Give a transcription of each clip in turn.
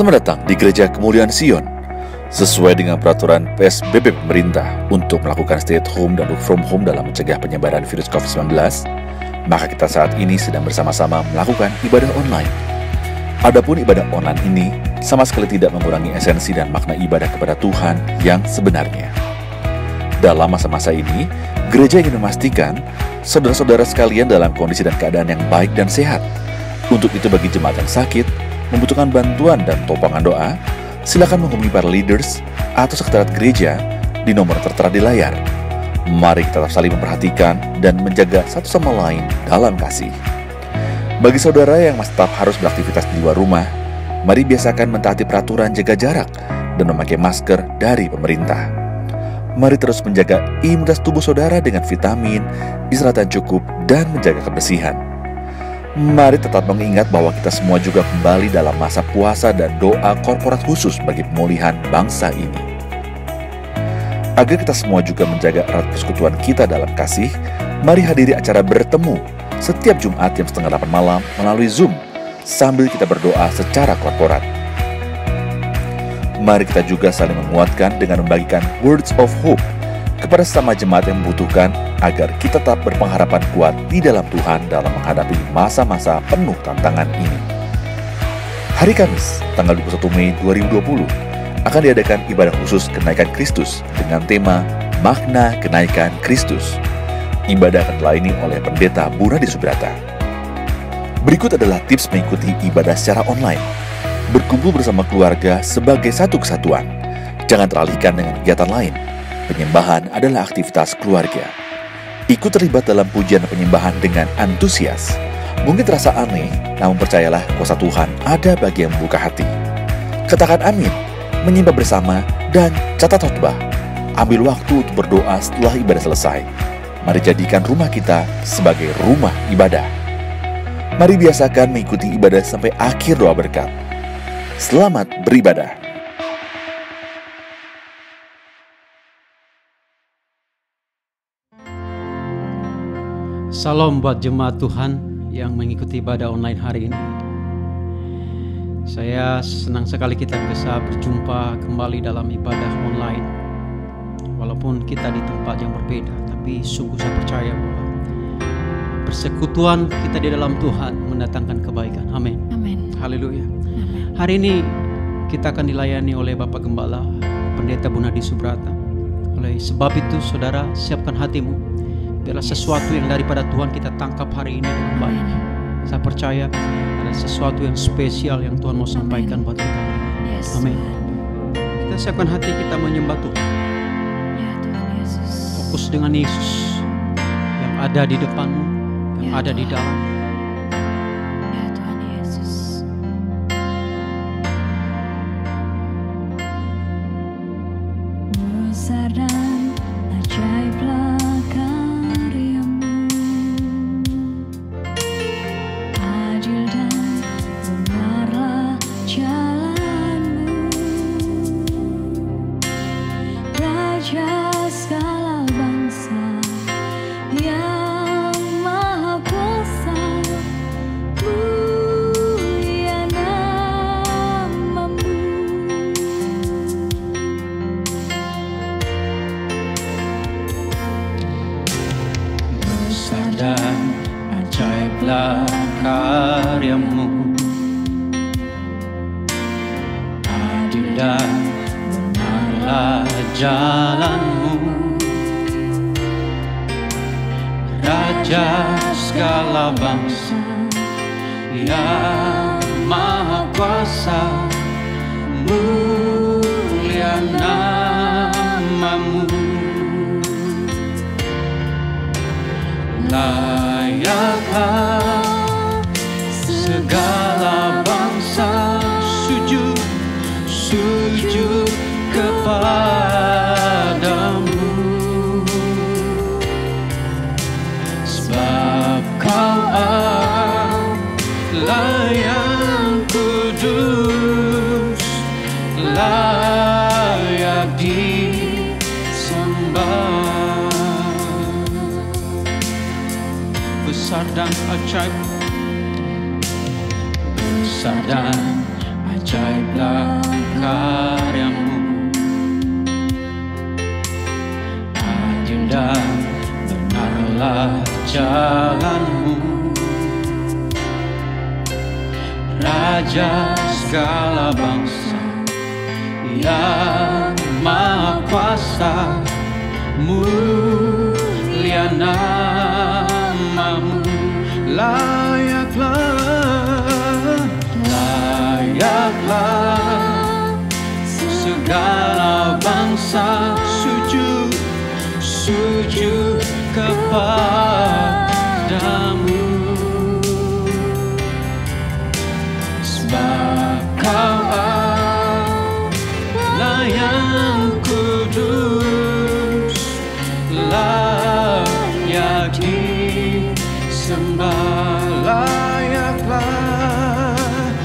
Selamat datang di Gereja Kemuliaan Sion. Sesuai dengan peraturan PSBB pemerintah untuk melakukan stay at home dan work from home dalam mencegah penyebaran virus COVID-19, maka kita saat ini sedang bersama-sama melakukan ibadah online. Adapun ibadah online ini sama sekali tidak mengurangi esensi dan makna ibadah kepada Tuhan yang sebenarnya. Dalam masa-masa ini, gereja ingin memastikan saudara-saudara sekalian dalam kondisi dan keadaan yang baik dan sehat. Untuk itu bagi jemaat yang sakit, membutuhkan bantuan dan topangan doa, silakan menghubungi para leaders atau sekretariat gereja di nomor tertera di layar. Mari kita tetap saling memperhatikan dan menjaga satu sama lain dalam kasih. Bagi saudara yang masih tetap harus beraktivitas di luar rumah, mari biasakan mentaati peraturan jaga jarak dan memakai masker dari pemerintah. Mari terus menjaga imunitas tubuh saudara dengan vitamin, istirahat yang cukup, dan menjaga kebersihan. Mari tetap mengingat bahwa kita semua juga kembali dalam masa puasa dan doa korporat khusus bagi pemulihan bangsa ini. Agar kita semua juga menjaga erat persekutuan kita dalam kasih, mari hadiri acara bertemu setiap Jumat jam 7:30 malam melalui Zoom sambil kita berdoa secara korporat. Mari kita juga saling menguatkan dengan membagikan words of hope kepada sesama jemaat yang membutuhkan agar kita tetap berpengharapan kuat di dalam Tuhan dalam menghadapi masa-masa penuh tantangan ini. Hari Kamis, tanggal 21 Mei 2020, akan diadakan ibadah khusus kenaikan Kristus dengan tema Makna Kenaikan Kristus. Ibadah akan dilayani oleh Pendeta Bunadi Subrata. Berikut adalah tips mengikuti ibadah secara online. Berkumpul bersama keluarga sebagai satu kesatuan. Jangan teralihkan dengan kegiatan lain. Penyembahan adalah aktivitas keluarga. Ikut terlibat dalam pujian dan penyembahan dengan antusias. Mungkin terasa aneh, namun percayalah kuasa Tuhan ada bagi yang membuka hati. Katakan amin, menyembah bersama, dan catat khotbah. Ambil waktu untuk berdoa setelah ibadah selesai. Mari jadikan rumah kita sebagai rumah ibadah. Mari biasakan mengikuti ibadah sampai akhir doa berkat. Selamat beribadah. Salam buat jemaat Tuhan yang mengikuti ibadah online hari ini. Saya senang sekali kita bisa berjumpa kembali dalam ibadah online. Walaupun kita di tempat yang berbeda, tapi sungguh saya percaya bahwa persekutuan kita di dalam Tuhan mendatangkan kebaikan. Amin. Amin. Haleluya. Amin. Hari ini kita akan dilayani oleh Bapak Gembala Pendeta Bunadi Subrata. Oleh sebab itu saudara, siapkan hatimu. Biarlah sesuatu yang daripada Tuhan kita tangkap hari ini dengan baik. Saya percaya ada sesuatu yang spesial yang Tuhan mau sampaikan buat kita. Yes. Amin. Kita siapkan hati kita menyembah Tuhan. Ya Tuhan Yesus. Fokus dengan Yesus yang ada di depanmu, yang Ya, ada di Tuhan. dalam. Ya Tuhan Yesus. Besar dan ajaiblah karyamu, adil dan benarlah jalanmu, Raja segala bangsa yang maha kuasa, mulia namamu. Besar dan ajaiblah karyamu, adil dan benarlah jalanmu, Raja segala bangsa yang maha kuasa, mulia namamu. Layakkah segala bangsa sujud kepadamu, sebab Kau Allah yang kudus, layak disembah. Besar dan ajaib, besar dan ajaiblah karyamu, adil dan benarlah jalanmu. Raja segala bangsa yang maha kuasa, mulia namamu. Layaklah, layaklah segala bangsa sujud, sujud kepadamu. Sebab kau Allah yang kudus, layak disembah. Layaklah,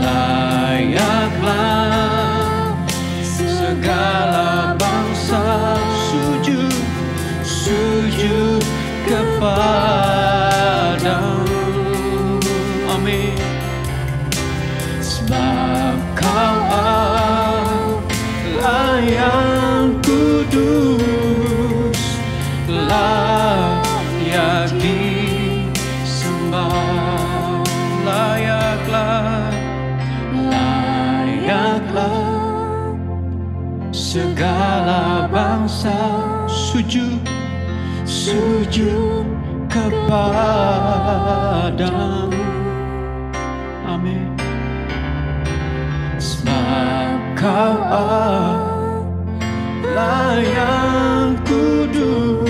layaklah segala bangsa sujud, sujud kepadamu. Amin. Sebab kau Allah yang kudus, layak disembah. Layaklah, layaklah segala bangsa sujud, sujud kepadamu. Amin. Sebab kau Allah yang kudus,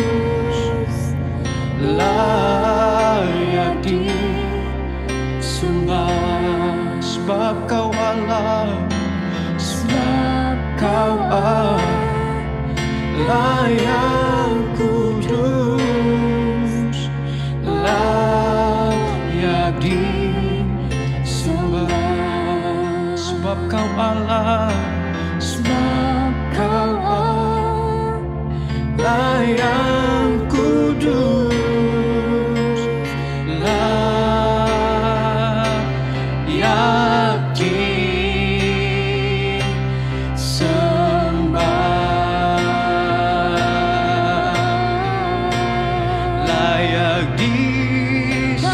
layak disembah. Sebab kau Allah, sebab kau Allah yang kudus, layak disembah. Sebab kau Allah, sebab kau Allah yang kudus, layak disembah. Layak disembah.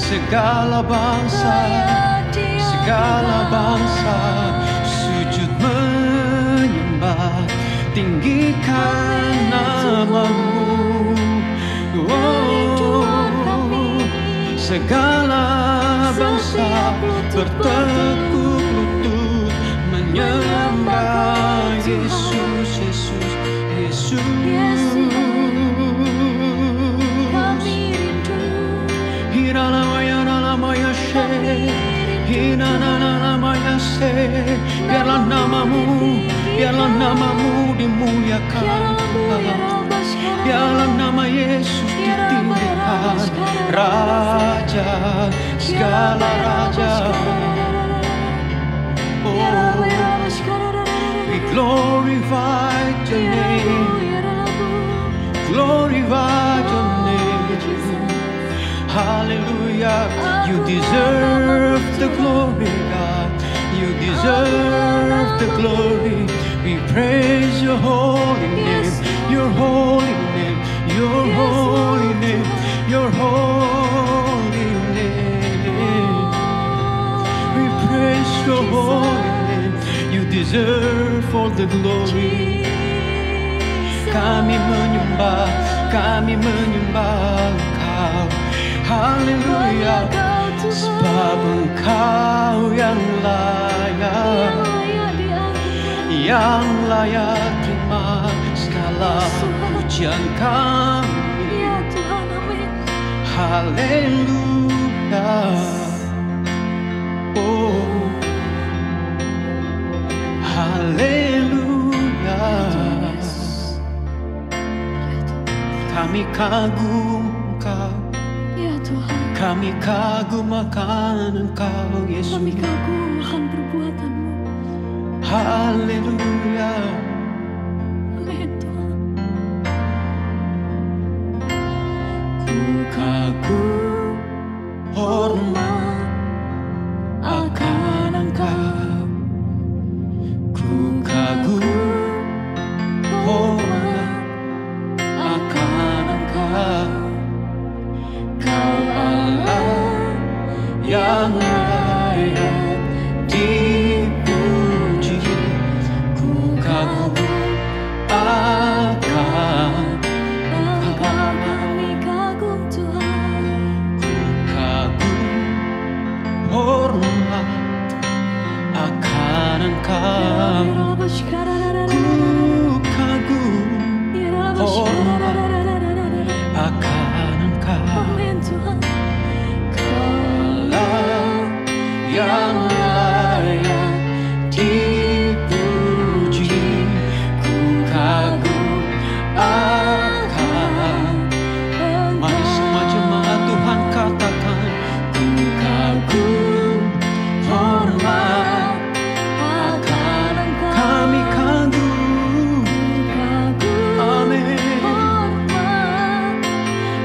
Segala bangsa, segala bangsa sujud menyembah, tinggikan namamu. Oh, segala bangsa bertekuk lutut menyembah Yesus, Yesus, Yesus. Biarlah namamu, biarlah namamu dimuliakan, biarlah nama Yesus ditinggikan. Raja, segala raja, oh, we glorify your name, glorify your name. Hallelujah, you deserve the glory, God. You deserve the glory. We praise your holy name, your holy name, your holy name, your holy name. We praise your holy name. You deserve all the glory. Kami menyembah Engkau. Haleluya, sebab Engkau yang layak terima segala pujian kami. Haleluya, oh, haleluya. Kami kagum Engkau, kami kagum akan Engkau, Yesus. Kami kagum akan perbuatan-Mu. Haleluya. Amin Tuhan. Ku kagum hormat akan Engkau, ku kagum hormat akan Engkau. Kau Allah yang layak dipuji, ku kagum akan Engkau. Kami kagum Tuhan, Ku kagum hormat akan Engkau. Ku kagum hormat akan Engkau. Amin Tuhan. Kaulah yang layak dipuji, ku kagum akan. Mari semua jemaat Tuhan katakan, ku kagum hormat akan Engkau. Kami kagum, amin,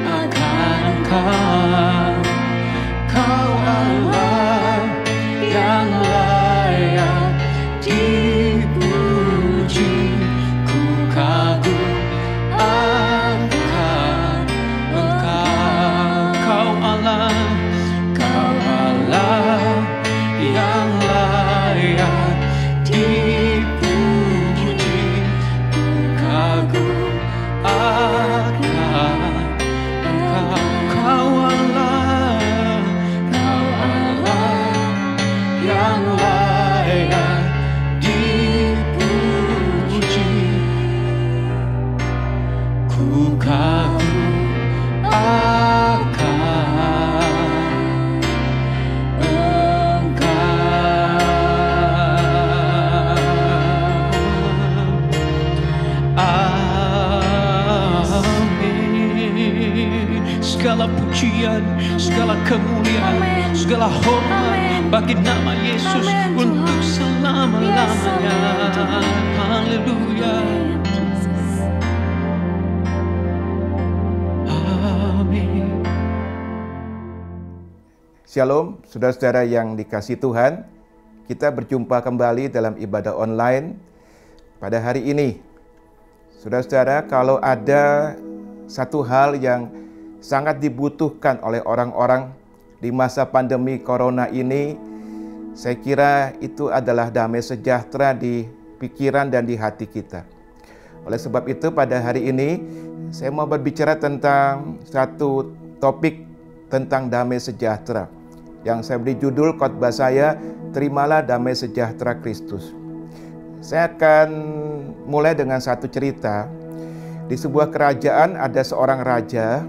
akan Engkau. Kau Allah yang layak dipuji, ku kagum akan Engkau. Kau Allah yang layak dipuji, ku kagum akan Engkau. Kau Allah yang layak dipuji, ku kagum akan Engkau. Amin. Segala pujian, segala kemuliaan, segala hormat bagi nama Yesus untuk selama-lamanya. Haleluya. Amin. Shalom, saudara-saudara yang dikasihi Tuhan. Kita berjumpa kembali dalam ibadah online pada hari ini. Saudara-saudara, kalau ada satu hal yang sangat dibutuhkan oleh orang-orang di masa pandemi corona ini, saya kira itu adalah damai sejahtera di pikiran dan di hati kita. Oleh sebab itu pada hari ini saya mau berbicara tentang satu topik tentang damai sejahtera yang saya beri judul khotbah saya, Terimalah Damai Sejahtera Kristus. Saya akan mulai dengan satu cerita. Di sebuah kerajaan ada seorang raja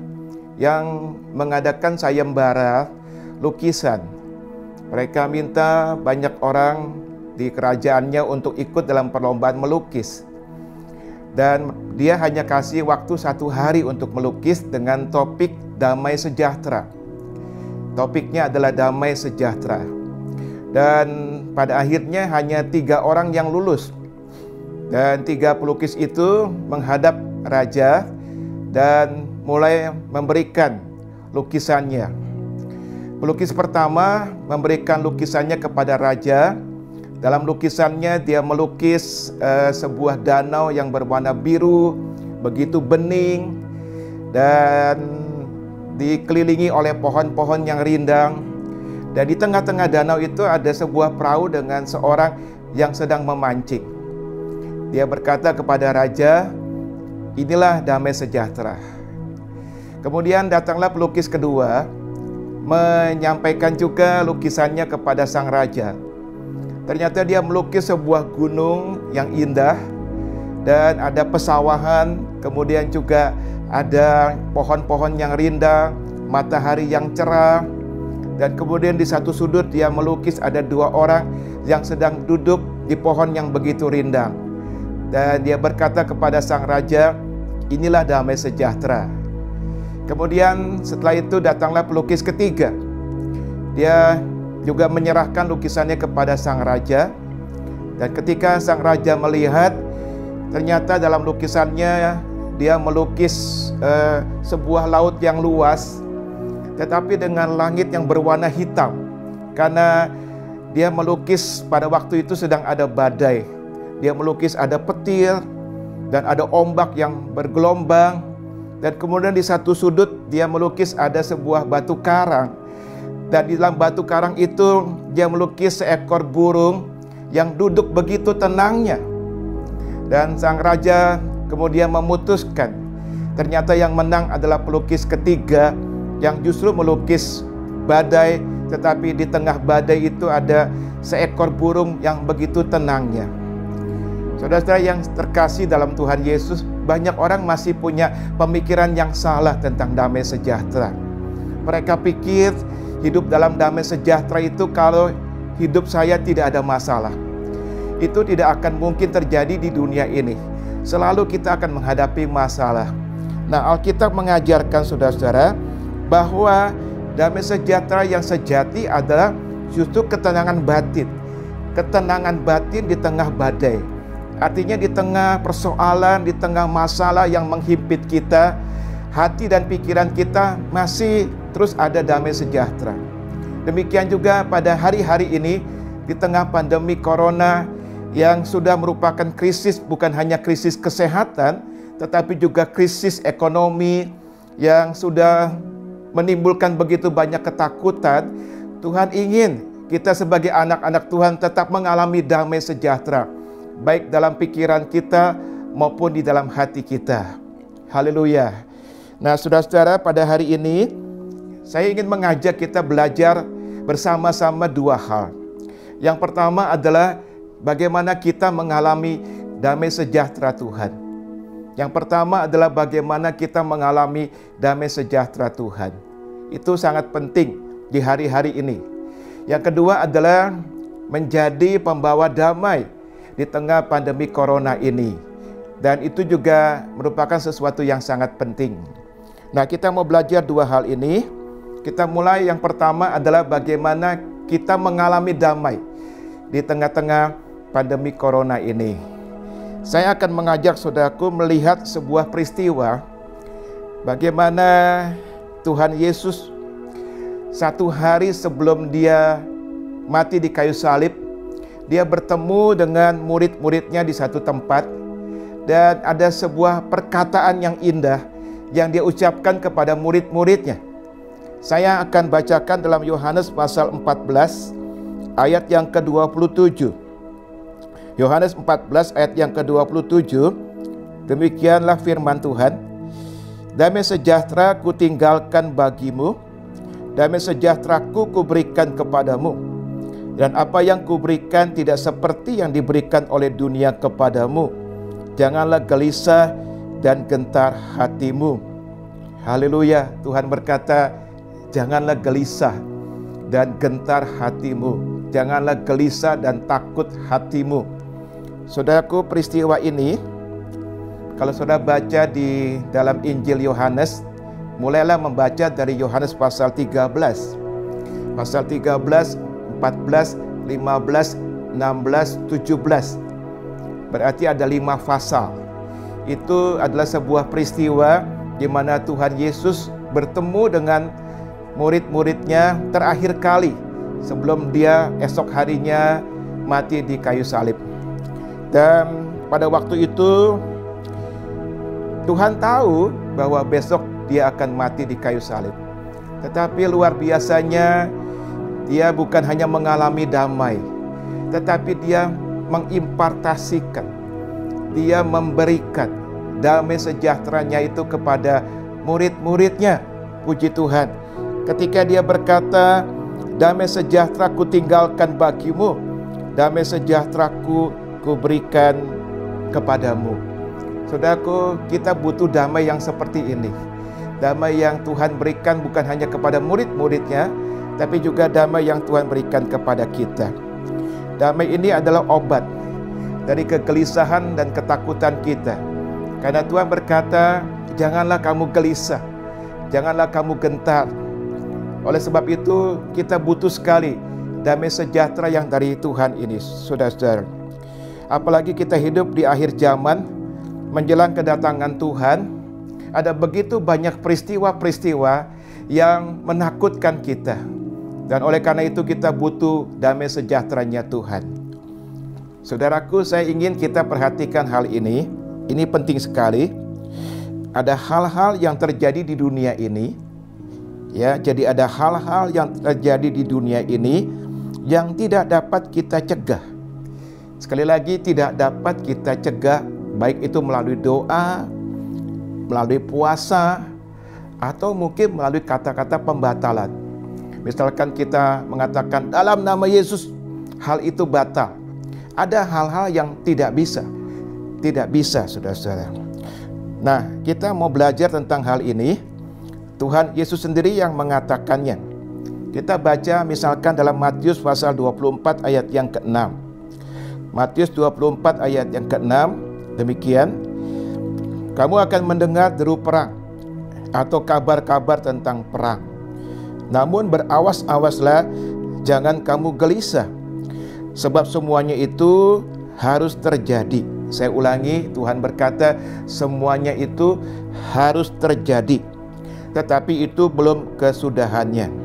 yang mengadakan sayembara lukisan. Mereka minta banyak orang di kerajaannya untuk ikut dalam perlombaan melukis. Dan dia hanya kasih waktu 1 hari untuk melukis dengan topik damai sejahtera. Topiknya adalah damai sejahtera. Dan pada akhirnya hanya 3 orang yang lulus. Dan 3 pelukis itu menghadap raja dan mulai memberikan lukisannya. Pelukis pertama memberikan lukisannya kepada raja. Dalam lukisannya dia melukis sebuah danau yang berwarna biru, begitu bening, dan dikelilingi oleh pohon-pohon yang rindang. Dan di tengah-tengah danau itu ada sebuah perahu dengan seorang yang sedang memancing. Dia berkata kepada raja, inilah damai sejahtera. Kemudian datanglah pelukis kedua, menyampaikan juga lukisannya kepada sang raja. Ternyata dia melukis sebuah gunung yang indah dan ada pesawahan, kemudian juga ada pohon-pohon yang rindang, matahari yang cerah, dan kemudian di satu sudut dia melukis ada 2 orang yang sedang duduk di pohon yang begitu rindang. Dan dia berkata kepada sang raja, inilah damai sejahtera. Kemudian setelah itu datanglah pelukis ketiga. Dia juga menyerahkan lukisannya kepada sang raja. Dan ketika sang raja melihat, ternyata dalam lukisannya dia melukis sebuah laut yang luas, tetapi dengan langit yang berwarna hitam. Karena dia melukis pada waktu itu sedang ada badai. Dia melukis ada petir dan ada ombak yang bergelombang. Dan kemudian di satu sudut dia melukis ada sebuah batu karang. Dan di dalam batu karang itu dia melukis seekor burung yang duduk begitu tenangnya. Dan sang raja kemudian memutuskan, ternyata yang menang adalah pelukis ketiga yang justru melukis badai, tetapi di tengah badai itu ada seekor burung yang begitu tenangnya. Saudara-saudara yang terkasih dalam Tuhan Yesus, banyak orang masih punya pemikiran yang salah tentang damai sejahtera. Mereka pikir hidup dalam damai sejahtera itu kalau hidup saya tidak ada masalah. Itu tidak akan mungkin terjadi di dunia ini. Selalu kita akan menghadapi masalah. Nah, Alkitab mengajarkan saudara-saudara bahwa damai sejahtera yang sejati adalah justru ketenangan batin. Ketenangan batin di tengah badai. Artinya di tengah persoalan, di tengah masalah yang menghimpit kita, hati dan pikiran kita masih terus ada damai sejahtera. Demikian juga pada hari-hari ini, di tengah pandemi corona yang sudah merupakan krisis, bukan hanya krisis kesehatan, tetapi juga krisis ekonomi yang sudah menimbulkan begitu banyak ketakutan. Tuhan ingin kita sebagai anak-anak Tuhan tetap mengalami damai sejahtera, baik dalam pikiran kita maupun di dalam hati kita. Haleluya. Nah, saudara-saudara, pada hari ini saya ingin mengajak kita belajar bersama-sama dua hal. Yang pertama adalah bagaimana kita mengalami damai sejahtera Tuhan. Yang pertama adalah bagaimana kita mengalami damai sejahtera Tuhan. Itu sangat penting di hari-hari ini. Yang kedua adalah menjadi pembawa damai di tengah pandemi corona ini. Dan itu juga merupakan sesuatu yang sangat penting. Nah, kita mau belajar dua hal ini. Kita mulai, yang pertama adalah bagaimana kita mengalami damai di tengah-tengah pandemi corona ini. Saya akan mengajak saudaraku melihat sebuah peristiwa bagaimana Tuhan Yesus satu hari sebelum dia mati di kayu salib, dia bertemu dengan murid-muridnya di satu tempat, dan ada sebuah perkataan yang indah yang dia ucapkan kepada murid-muridnya. Saya akan bacakan dalam Yohanes pasal 14 ayat yang ke-27. Yohanes 14 ayat yang ke-27, demikianlah firman Tuhan. Damai sejahtera kutinggalkan bagimu, damai sejahteraku kuberikan kepadamu. Dan apa yang kuberikan tidak seperti yang diberikan oleh dunia kepadamu. Janganlah gelisah dan gentar hatimu. Haleluya. Tuhan berkata, janganlah gelisah dan gentar hatimu. Janganlah gelisah dan takut hatimu. Saudaraku, peristiwa ini, kalau saudara baca di dalam Injil Yohanes, mulailah membaca dari Yohanes pasal 13. Pasal 13, 14, 15, 16, 17. Berarti ada 5 pasal. Itu adalah sebuah peristiwa di mana Tuhan Yesus bertemu dengan murid-muridnya terakhir kali sebelum dia esok harinya mati di kayu salib. Dan pada waktu itu Tuhan tahu bahwa besok dia akan mati di kayu salib. Tetapi luar biasanya dia bukan hanya mengalami damai, tetapi dia mengimpartasikan, dia memberikan damai sejahteranya itu kepada murid-muridnya. Puji Tuhan. Ketika dia berkata, damai sejahtera ku tinggalkan bagimu, damai sejahteraku kuberikan kepadamu. Saudaraku, kita butuh damai yang seperti ini. Damai yang Tuhan berikan bukan hanya kepada murid-muridnya, tapi juga damai yang Tuhan berikan kepada kita. Damai ini adalah obat dari kegelisahan dan ketakutan kita. Karena Tuhan berkata, janganlah kamu gelisah, janganlah kamu gentar. Oleh sebab itu, kita butuh sekali damai sejahtera yang dari Tuhan ini, saudara-saudara. Apalagi kita hidup di akhir zaman, menjelang kedatangan Tuhan, ada begitu banyak peristiwa-peristiwa yang menakutkan kita. Dan oleh karena itu kita butuh damai sejahteranya Tuhan. Saudaraku, saya ingin kita perhatikan hal ini. Ini penting sekali. Ada hal-hal yang terjadi di dunia ini. Ya, jadi ada hal-hal yang terjadi di dunia ini yang tidak dapat kita cegah. Sekali lagi, tidak dapat kita cegah, baik itu melalui doa, melalui puasa, atau mungkin melalui kata-kata pembatalan. Misalkan kita mengatakan dalam nama Yesus, hal itu batal. Ada hal-hal yang tidak bisa, saudara-saudara. Nah, kita mau belajar tentang hal ini. Tuhan Yesus sendiri yang mengatakannya. Kita baca misalkan dalam Matius pasal 24 ayat yang ke-6. Matius 24 ayat yang ke-6, demikian. Kamu akan mendengar deru perang atau kabar-kabar tentang perang. Namun berawas-awaslah, jangan kamu gelisah, sebab semuanya itu harus terjadi. Saya ulangi, Tuhan berkata semuanya itu harus terjadi, tetapi itu belum kesudahannya.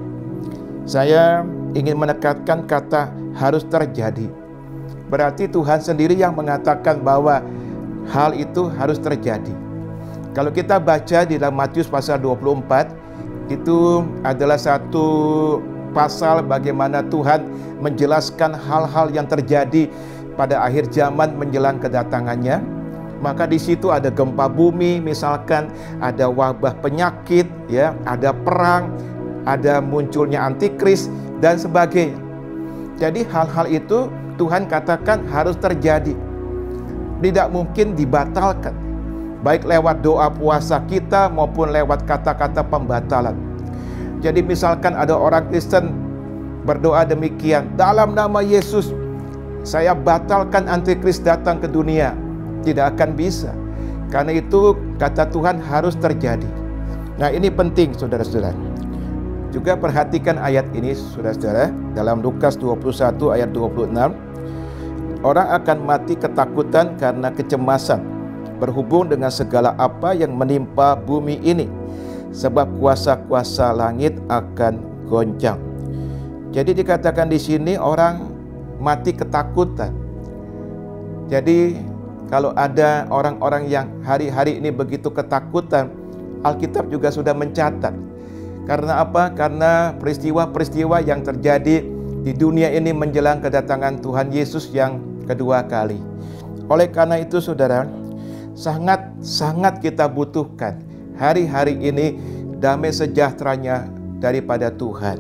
Saya ingin menekankan kata harus terjadi. Berarti Tuhan sendiri yang mengatakan bahwa hal itu harus terjadi. Kalau kita baca di dalam Matius pasal 24, itu adalah satu pasal bagaimana Tuhan menjelaskan hal-hal yang terjadi pada akhir zaman menjelang kedatangannya. Maka di situ ada gempa bumi, misalkan ada wabah penyakit, ya, ada perang, ada munculnya antikris dan sebagainya. Jadi hal-hal itu Tuhan katakan harus terjadi. Tidak mungkin dibatalkan, baik lewat doa puasa kita maupun lewat kata-kata pembatalan. Jadi misalkan ada orang Kristen berdoa demikian, dalam nama Yesus saya batalkan antikris datang ke dunia. Tidak akan bisa. Karena itu kata Tuhan harus terjadi. Nah, ini penting saudara-saudara. Juga perhatikan ayat ini saudara-saudara. Dalam Lukas 21 ayat 26. Orang akan mati ketakutan karena kecemasan berhubung dengan segala apa yang menimpa bumi ini, sebab kuasa-kuasa langit akan goncang. Jadi dikatakan di sini orang mati ketakutan. Jadi kalau ada orang-orang yang hari-hari ini begitu ketakutan, Alkitab juga sudah mencatat. Karena apa? Karena peristiwa-peristiwa yang terjadi di dunia ini menjelang kedatangan Tuhan Yesus yang kedua kali. Oleh karena itu saudara, sangat kita butuhkan hari-hari ini damai sejahteranya daripada Tuhan.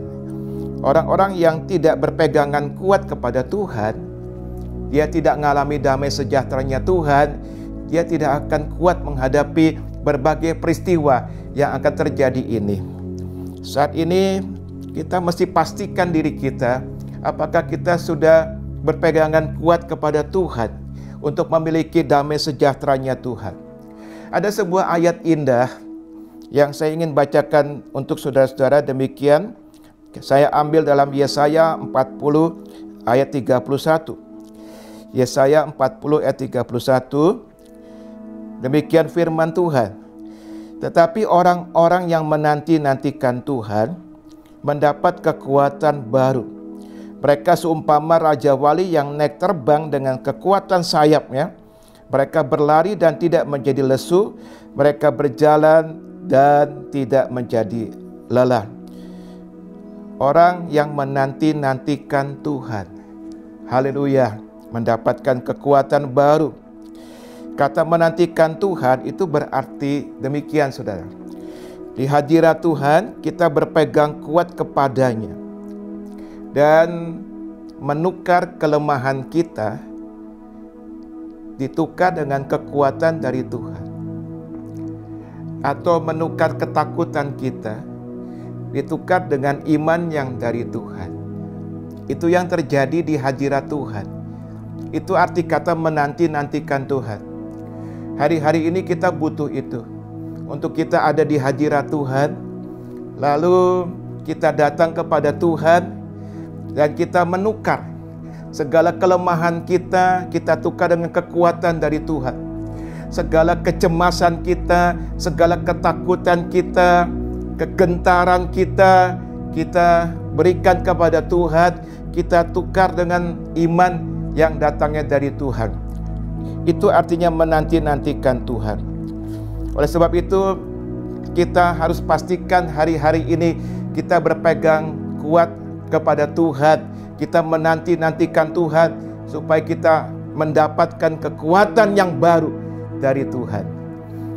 Orang-orang yang tidak berpegangan kuat kepada Tuhan, dia tidak mengalami damai sejahteranya Tuhan, dia tidak akan kuat menghadapi berbagai peristiwa yang akan terjadi ini. Saat ini kita mesti pastikan diri kita, apakah kita sudah berpegangan kuat kepada Tuhan untuk memiliki damai sejahteranya Tuhan. Ada sebuah ayat indah yang saya ingin bacakan untuk saudara-saudara, demikian. Saya ambil dalam Yesaya 40 ayat 31. Yesaya 40 ayat 31. Demikian firman Tuhan. Tetapi orang-orang yang menanti-nantikan Tuhan mendapat kekuatan baru. Mereka seumpama raja wali yang naik terbang dengan kekuatan sayapnya. Mereka berlari dan tidak menjadi lesu. Mereka berjalan dan tidak menjadi lelah. Orang yang menanti-nantikan Tuhan, haleluya, mendapatkan kekuatan baru. Kata menantikan Tuhan itu berarti demikian saudara. Di hadirat Tuhan kita berpegang kuat kepadanya dan menukar kelemahan kita ditukar dengan kekuatan dari Tuhan, atau menukar ketakutan kita ditukar dengan iman yang dari Tuhan. Itu yang terjadi di hadirat Tuhan. Itu arti kata menanti-nantikan Tuhan. Hari-hari ini kita butuh itu. Untuk kita ada di hadirat Tuhan, lalu kita datang kepada Tuhan dan kita menukar segala kelemahan kita tukar dengan kekuatan dari Tuhan. segala kecemasan kita, segala ketakutan kita, kegentaran kita, kita berikan kepada Tuhan, kita tukar dengan iman yang datangnya dari Tuhan. Itu artinya menanti-nantikan Tuhan. Oleh sebab itu, kita harus pastikan hari-hari ini kita berpegang kuat kepada Tuhan. Kita menanti-nantikan Tuhan supaya kita mendapatkan kekuatan yang baru dari Tuhan.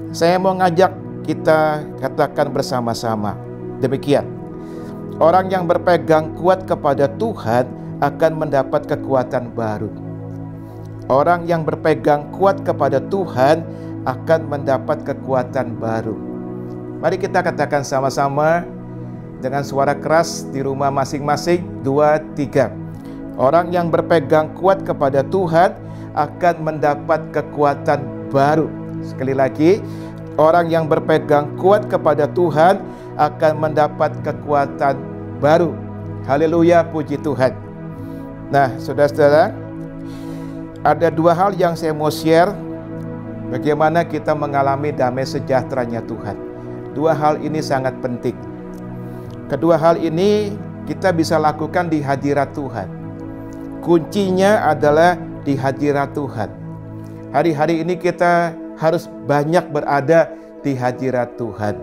Saya mau ngajak kita katakan bersama-sama demikian. Orang yang berpegang kuat kepada Tuhan akan mendapat kekuatan baru. Orang yang berpegang kuat kepada Tuhan akan mendapat kekuatan baru. Mari kita katakan sama-sama dengan suara keras di rumah masing-masing. 2, 3. Orang yang berpegang kuat kepada Tuhan akan mendapat kekuatan baru. Sekali lagi, orang yang berpegang kuat kepada Tuhan akan mendapat kekuatan baru. Haleluya, puji Tuhan. Nah, saudara-saudara, ada 2 hal yang saya mau share bagaimana kita mengalami damai sejahteranya Tuhan. 2 hal ini sangat penting. Kedua hal ini kita bisa lakukan di hadirat Tuhan. Kuncinya adalah di hadirat Tuhan. Hari-hari ini kita harus banyak berada di hadirat Tuhan.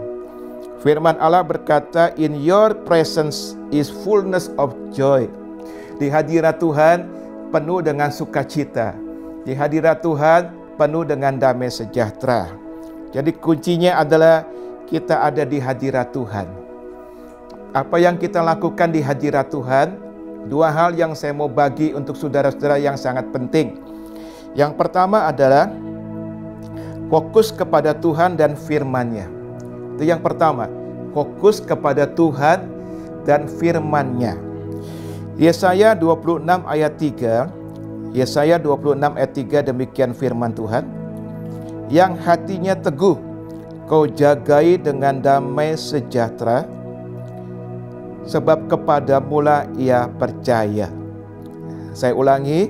Firman Allah berkata, "In your presence is fullness of joy." Di hadirat Tuhan penuh dengan sukacita. Di hadirat Tuhan penuh dengan damai sejahtera. Jadi kuncinya adalah kita ada di hadirat Tuhan. Apa yang kita lakukan di hadirat Tuhan? 2 hal yang saya mau bagi untuk saudara-saudara yang sangat penting. Yang pertama adalah fokus kepada Tuhan dan firman-Nya. Itu yang pertama, fokus kepada Tuhan dan firman-Nya. Yesaya 26 ayat 3. Yesaya 26 ayat 3, demikian firman Tuhan. Yang hatinya teguh, kau jagai dengan damai sejahtera, sebab kepadamulah ia percaya. Saya ulangi,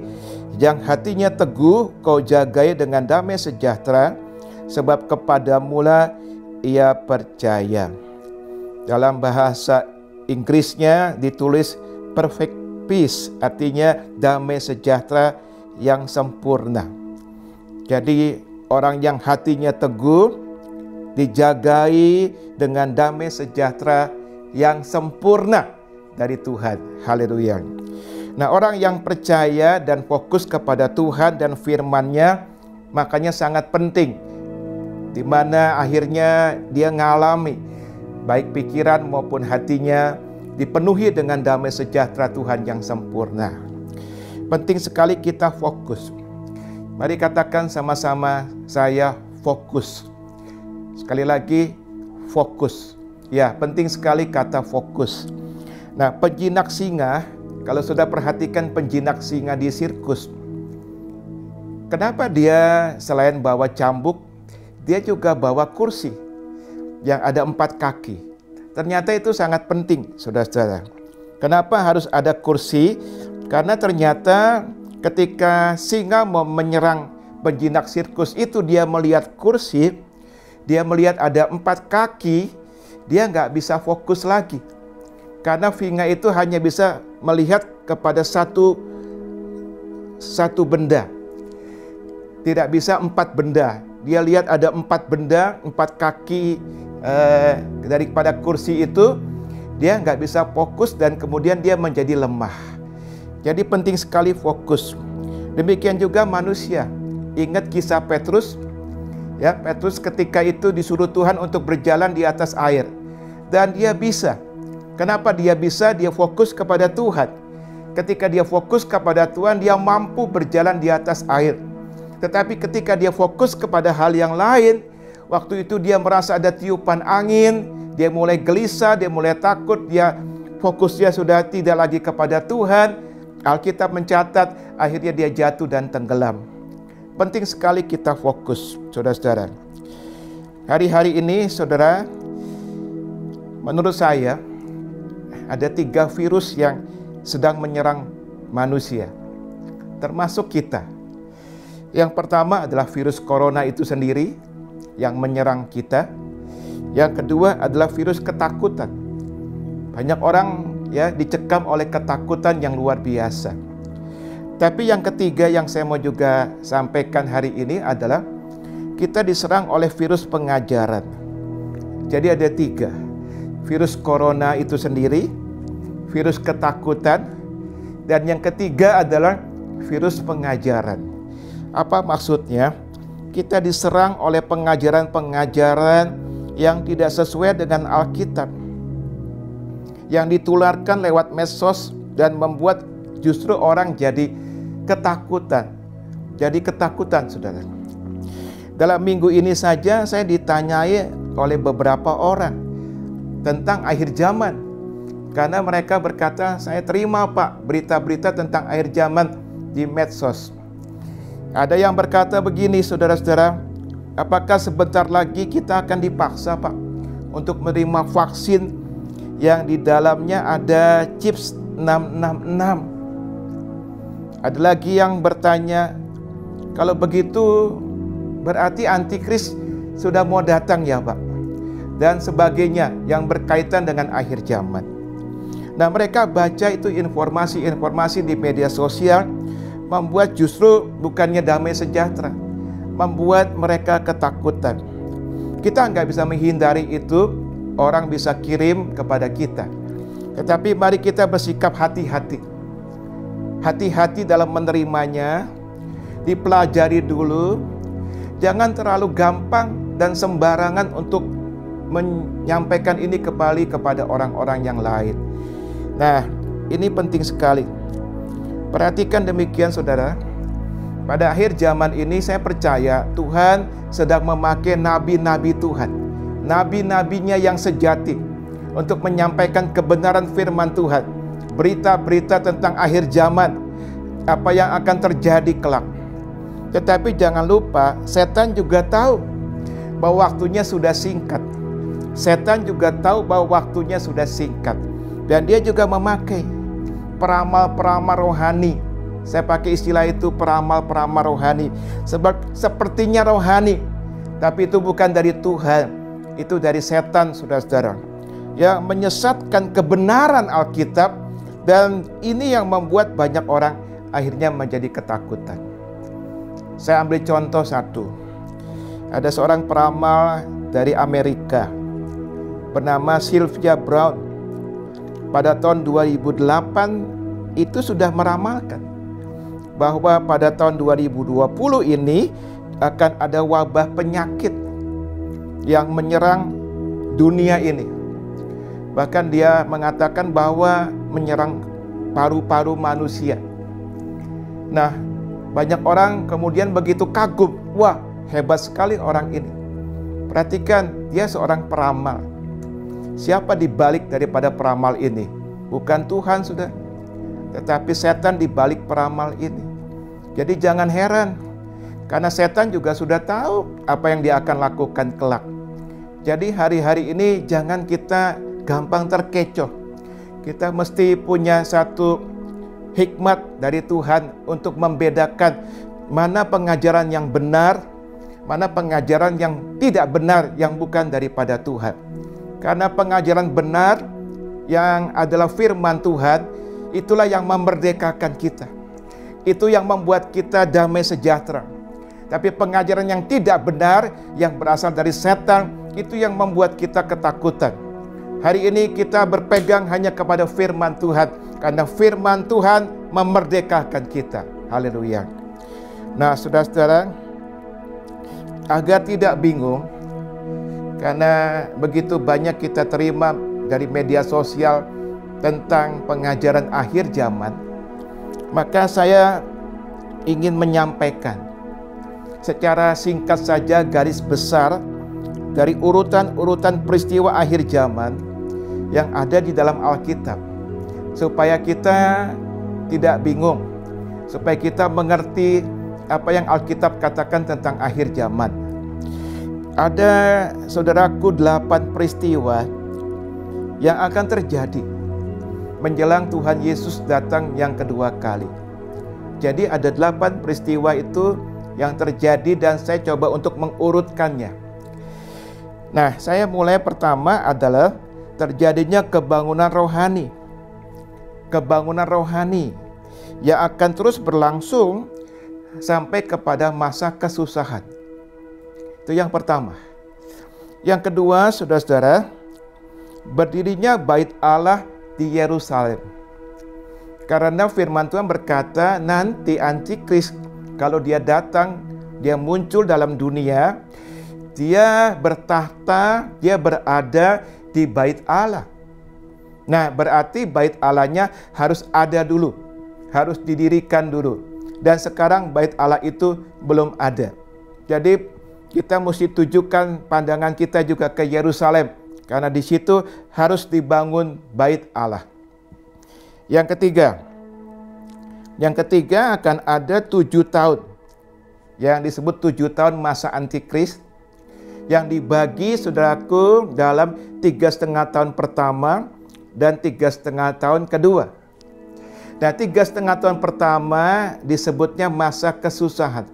yang hatinya teguh kau jagai dengan damai sejahtera, sebab kepadamulah ia percaya. Dalam bahasa Inggrisnya ditulis perfect peace, artinya damai sejahtera yang sempurna. Jadi orang yang hatinya teguh dijagai dengan damai sejahtera yang sempurna dari Tuhan. Haleluya. Nah, orang yang percaya dan fokus kepada Tuhan dan firman-Nya, makanya sangat penting, di mana akhirnya dia ngalami baik pikiran maupun hatinya dipenuhi dengan damai sejahtera Tuhan yang sempurna. Penting sekali kita fokus. Mari katakan sama-sama, saya fokus. Sekali lagi, fokus. Ya, penting sekali kata fokus. Nah, penjinak singa, kalau sudah perhatikan penjinak singa di sirkus, kenapa dia selain bawa cambuk, dia juga bawa kursi yang ada 4 kaki. Ternyata itu sangat penting, saudara-saudara. Kenapa harus ada kursi? Karena ternyata ketika singa mau menyerang penjinak sirkus itu, dia melihat kursi, dia melihat ada 4 kaki, dia nggak bisa fokus lagi. Karena singa itu hanya bisa melihat kepada satu benda. Tidak bisa 4 benda. Dia lihat ada 4 benda, 4 kaki daripada kursi itu, dia nggak bisa fokus dan kemudian dia menjadi lemah. Jadi penting sekali fokus. Demikian juga manusia. Ingat kisah Petrus? Ya, Petrus ketika itu disuruh Tuhan untuk berjalan di atas air. Dan dia bisa. Kenapa dia bisa? Dia fokus kepada Tuhan. Ketika dia fokus kepada Tuhan, dia mampu berjalan di atas air. Tetapi ketika dia fokus kepada hal yang lain, waktu itu dia merasa ada tiupan angin, dia mulai gelisah, dia mulai takut, dia fokusnya sudah tidak lagi kepada Tuhan. Alkitab mencatat akhirnya dia jatuh dan tenggelam. Penting sekali kita fokus, saudara-saudara. Hari-hari ini, saudara, menurut saya ada 3 virus yang sedang menyerang manusia, termasuk kita. Yang pertama adalah virus corona itu sendiri yang menyerang kita. Yang kedua adalah virus ketakutan. Banyak orang ya dicekam oleh ketakutan yang luar biasa. Tapi yang ketiga yang saya mau juga sampaikan hari ini adalah kita diserang oleh virus pengajaran. Jadi ada 3. Virus corona itu sendiri, virus ketakutan, dan yang ketiga adalah virus pengajaran. Apa maksudnya? Kita diserang oleh pengajaran-pengajaran yang tidak sesuai dengan Alkitab, yang ditularkan lewat medsos dan membuat justru orang jadi ketakutan. Jadi ketakutan, saudara. Dalam minggu ini saja saya ditanyai oleh beberapa orang tentang akhir zaman. Karena mereka berkata, saya terima Pak berita-berita tentang akhir zaman di medsos. Ada yang berkata begini, saudara-saudara, apakah sebentar lagi kita akan dipaksa Pak untuk menerima vaksin yang di dalamnya ada chips 666? Ada lagi yang bertanya, kalau begitu berarti antikris sudah mau datang ya Pak? Dan sebagainya yang berkaitan dengan akhir zaman. Nah, mereka baca itu informasi-informasi di media sosial, membuat justru bukannya damai sejahtera, membuat mereka ketakutan. Kita nggak bisa menghindari itu, orang bisa kirim kepada kita. Tetapi mari kita bersikap hati-hati. Hati-hati dalam menerimanya, dipelajari dulu, jangan terlalu gampang dan sembarangan untuk menyampaikan ini kembali kepada orang-orang yang lain. Nah, ini penting sekali. Perhatikan demikian saudara. Pada akhir zaman ini saya percaya Tuhan sedang memakai nabi-nabi Tuhan, nabi-nabinya yang sejati, untuk menyampaikan kebenaran firman Tuhan. Berita-berita tentang akhir zaman, apa yang akan terjadi kelak. Tetapi jangan lupa, setan juga tahu bahwa waktunya sudah singkat. Setan juga tahu bahwa waktunya sudah singkat. Dan dia juga memakai peramal-peramal rohani. Saya pakai istilah itu, peramal-peramal rohani. Sebab sepertinya rohani, tapi itu bukan dari Tuhan. Itu dari setan, saudara-saudara. Yang menyesatkan kebenaran Alkitab. Dan ini yang membuat banyak orang akhirnya menjadi ketakutan. Saya ambil contoh satu. Ada seorang peramal dari Amerika bernama Sylvia Brown. Pada tahun 2008 itu sudah meramalkan bahwa pada tahun 2020 ini akan ada wabah penyakit yang menyerang dunia ini. Bahkan dia mengatakan bahwa menyerang paru-paru manusia. Nah, banyak orang kemudian begitu kagum. Wah, hebat sekali orang ini. Perhatikan, dia seorang peramal. Siapa di balik daripada peramal ini? Bukan Tuhan sudah, tetapi setan di balik peramal ini. Jadi jangan heran, karena setan juga sudah tahu apa yang dia akan lakukan kelak. Jadi hari-hari ini jangan kita gampang terkecoh. Kita mesti punya satu hikmat dari Tuhan untuk membedakan mana pengajaran yang benar, mana pengajaran yang tidak benar, yang bukan daripada Tuhan. Karena pengajaran benar yang adalah firman Tuhan, itulah yang memerdekakan kita. Itu yang membuat kita damai sejahtera. Tapi pengajaran yang tidak benar, yang berasal dari setan, itu yang membuat kita ketakutan. Hari ini kita berpegang hanya kepada firman Tuhan, karena firman Tuhan memerdekakan kita. Haleluya. Nah, saudara-saudara, agar tidak bingung, karena begitu banyak kita terima dari media sosial tentang pengajaran akhir zaman, maka saya ingin menyampaikan secara singkat saja garis besar dari urutan-urutan peristiwa akhir zaman yang ada di dalam Alkitab, supaya kita tidak bingung, supaya kita mengerti apa yang Alkitab katakan tentang akhir zaman. Ada, saudaraku, 8 peristiwa yang akan terjadi menjelang Tuhan Yesus datang yang kedua kali. Jadi ada 8 peristiwa itu yang terjadi dan saya coba untuk mengurutkannya. Nah, saya mulai pertama adalah terjadinya kebangunan rohani. Kebangunan rohani yang akan terus berlangsung sampai kepada masa kesusahan. Itu yang pertama. Yang kedua, saudara-saudara, berdirinya bait Allah di Yerusalem. Karena firman Tuhan berkata nanti antikris kalau dia datang, dia muncul dalam dunia, dia bertahta, dia berada di bait Allah. Nah, berarti bait Allahnya harus ada dulu, harus didirikan dulu. Dan sekarang bait Allah itu belum ada. Jadi kita mesti tujukan pandangan kita juga ke Yerusalem, karena di situ harus dibangun bait Allah. Yang ketiga akan ada 7 tahun yang disebut 7 tahun masa antikris, yang dibagi, saudaraku, dalam 3,5 tahun pertama dan 3,5 tahun kedua. Nah, 3,5 tahun pertama disebutnya masa kesusahan,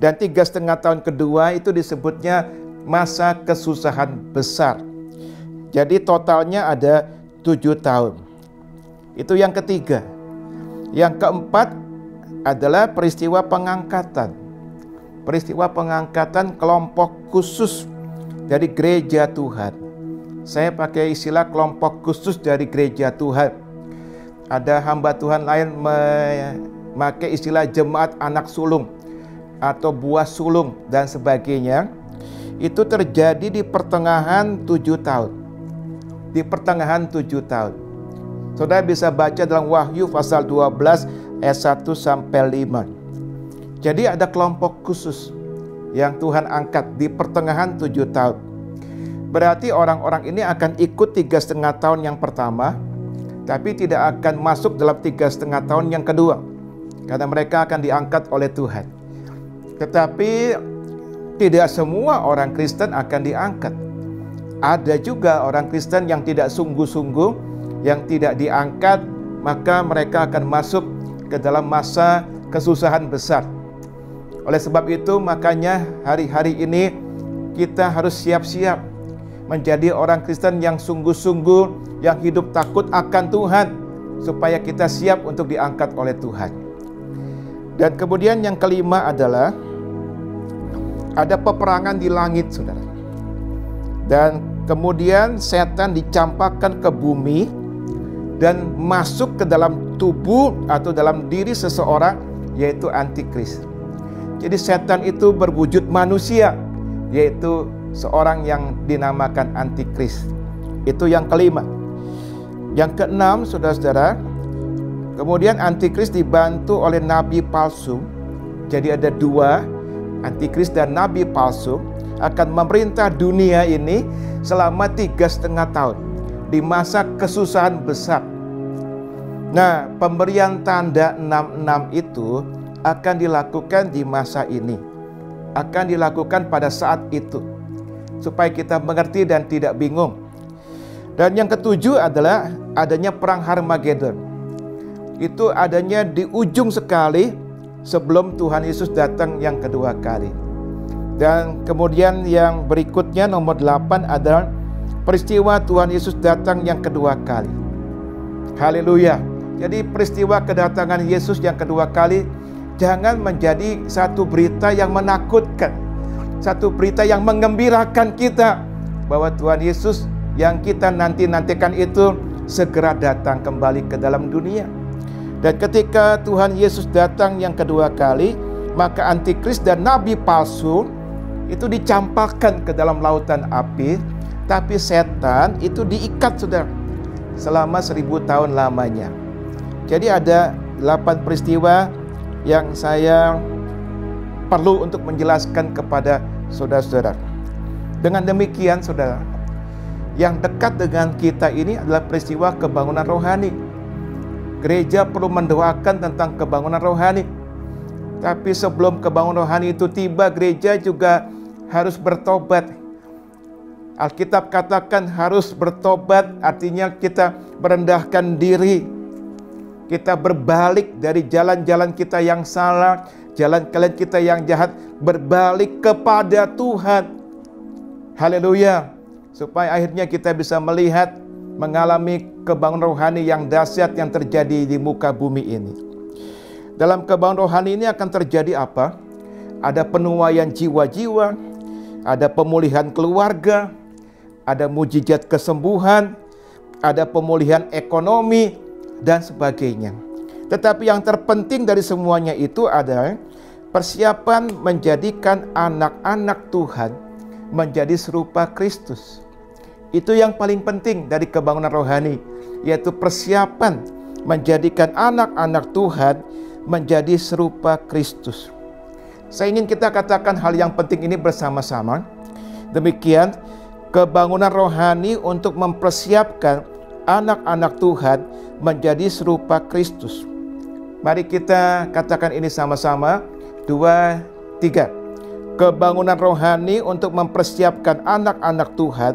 dan 3,5 tahun kedua itu disebutnya masa kesusahan besar. Jadi totalnya ada 7 tahun. Itu yang ketiga. Yang keempat adalah peristiwa pengangkatan. Peristiwa pengangkatan kelompok khusus dari gereja Tuhan. Saya pakai istilah kelompok khusus dari gereja Tuhan. Ada hamba Tuhan lain memakai istilah jemaat anak sulung atau buah sulung dan sebagainya. Itu terjadi di pertengahan 7 tahun. Di pertengahan 7 tahun. Saudara bisa baca dalam Wahyu pasal 12 ayat 1 sampai 5. Jadi ada kelompok khusus yang Tuhan angkat di pertengahan 7 tahun. Berarti orang-orang ini akan ikut 3,5 tahun yang pertama, tapi tidak akan masuk dalam 3,5 tahun yang kedua, karena mereka akan diangkat oleh Tuhan. Tetapi tidak semua orang Kristen akan diangkat. Ada juga orang Kristen yang tidak sungguh-sungguh, yang tidak diangkat, maka mereka akan masuk ke dalam masa kesusahan besar. Oleh sebab itu, makanya hari-hari ini kita harus siap-siap menjadi orang Kristen yang sungguh-sungguh, yang hidup takut akan Tuhan, supaya kita siap untuk diangkat oleh Tuhan. Dan kemudian yang kelima adalah ada peperangan di langit, saudara. Dan kemudian setan dicampakkan ke bumi dan masuk ke dalam tubuh atau dalam diri seseorang, yaitu antikris. Jadi setan itu berwujud manusia, yaitu seorang yang dinamakan antikris. Itu yang kelima. Yang keenam, saudara-saudara, kemudian antikris dibantu oleh nabi palsu. Jadi ada 2, antikris dan nabi palsu, akan memerintah dunia ini selama 3,5 tahun di masa kesusahan besar. Nah, pemberian tanda 66 itu akan dilakukan di masa ini, akan dilakukan pada saat itu, supaya kita mengerti dan tidak bingung. Dan yang ketujuh adalah adanya perang Harmagedon. Itu adanya di ujung sekali sebelum Tuhan Yesus datang yang kedua kali. Dan kemudian yang berikutnya nomor 8 adalah peristiwa Tuhan Yesus datang yang kedua kali. Haleluya. Jadi peristiwa kedatangan Yesus yang kedua kali jangan menjadi satu berita yang menakutkan, satu berita yang mengembirakan kita, bahwa Tuhan Yesus yang kita nantikan itu segera datang kembali ke dalam dunia. Dan ketika Tuhan Yesus datang yang kedua kali, maka antikris dan nabi palsu itu dicampakkan ke dalam lautan api, tapi setan itu diikat, saudara, selama 1000 tahun lamanya. Jadi ada 8 peristiwa yang saya perlu untuk menjelaskan kepada saudara-saudara. Dengan demikian, saudara, yang dekat dengan kita ini adalah peristiwa kebangunan rohani. Gereja perlu mendoakan tentang kebangunan rohani. Tapi sebelum kebangunan rohani itu tiba, gereja juga harus bertobat. Alkitab katakan harus bertobat, artinya kita merendahkan diri. Kita berbalik dari jalan-jalan kita yang salah, jalan kalian kita yang jahat berbalik kepada Tuhan. Haleluya. Supaya akhirnya kita bisa melihat, mengalami kebangunan rohani yang dahsyat yang terjadi di muka bumi ini. Dalam kebangunan rohani ini akan terjadi apa? Ada penuaian jiwa-jiwa, ada pemulihan keluarga, ada mujizat kesembuhan, ada pemulihan ekonomi, dan sebagainya. Tetapi yang terpenting dari semuanya itu adalah persiapan menjadikan anak-anak Tuhan menjadi serupa Kristus. Itu yang paling penting dari kebangunan rohani, yaitu persiapan menjadikan anak-anak Tuhan menjadi serupa Kristus. Saya ingin kita katakan hal yang penting ini bersama-sama. Demikian, kebangunan rohani untuk mempersiapkan anak-anak Tuhan menjadi serupa Kristus. Mari kita katakan ini sama-sama. 2, 3. Kebangunan rohani untuk mempersiapkan anak-anak Tuhan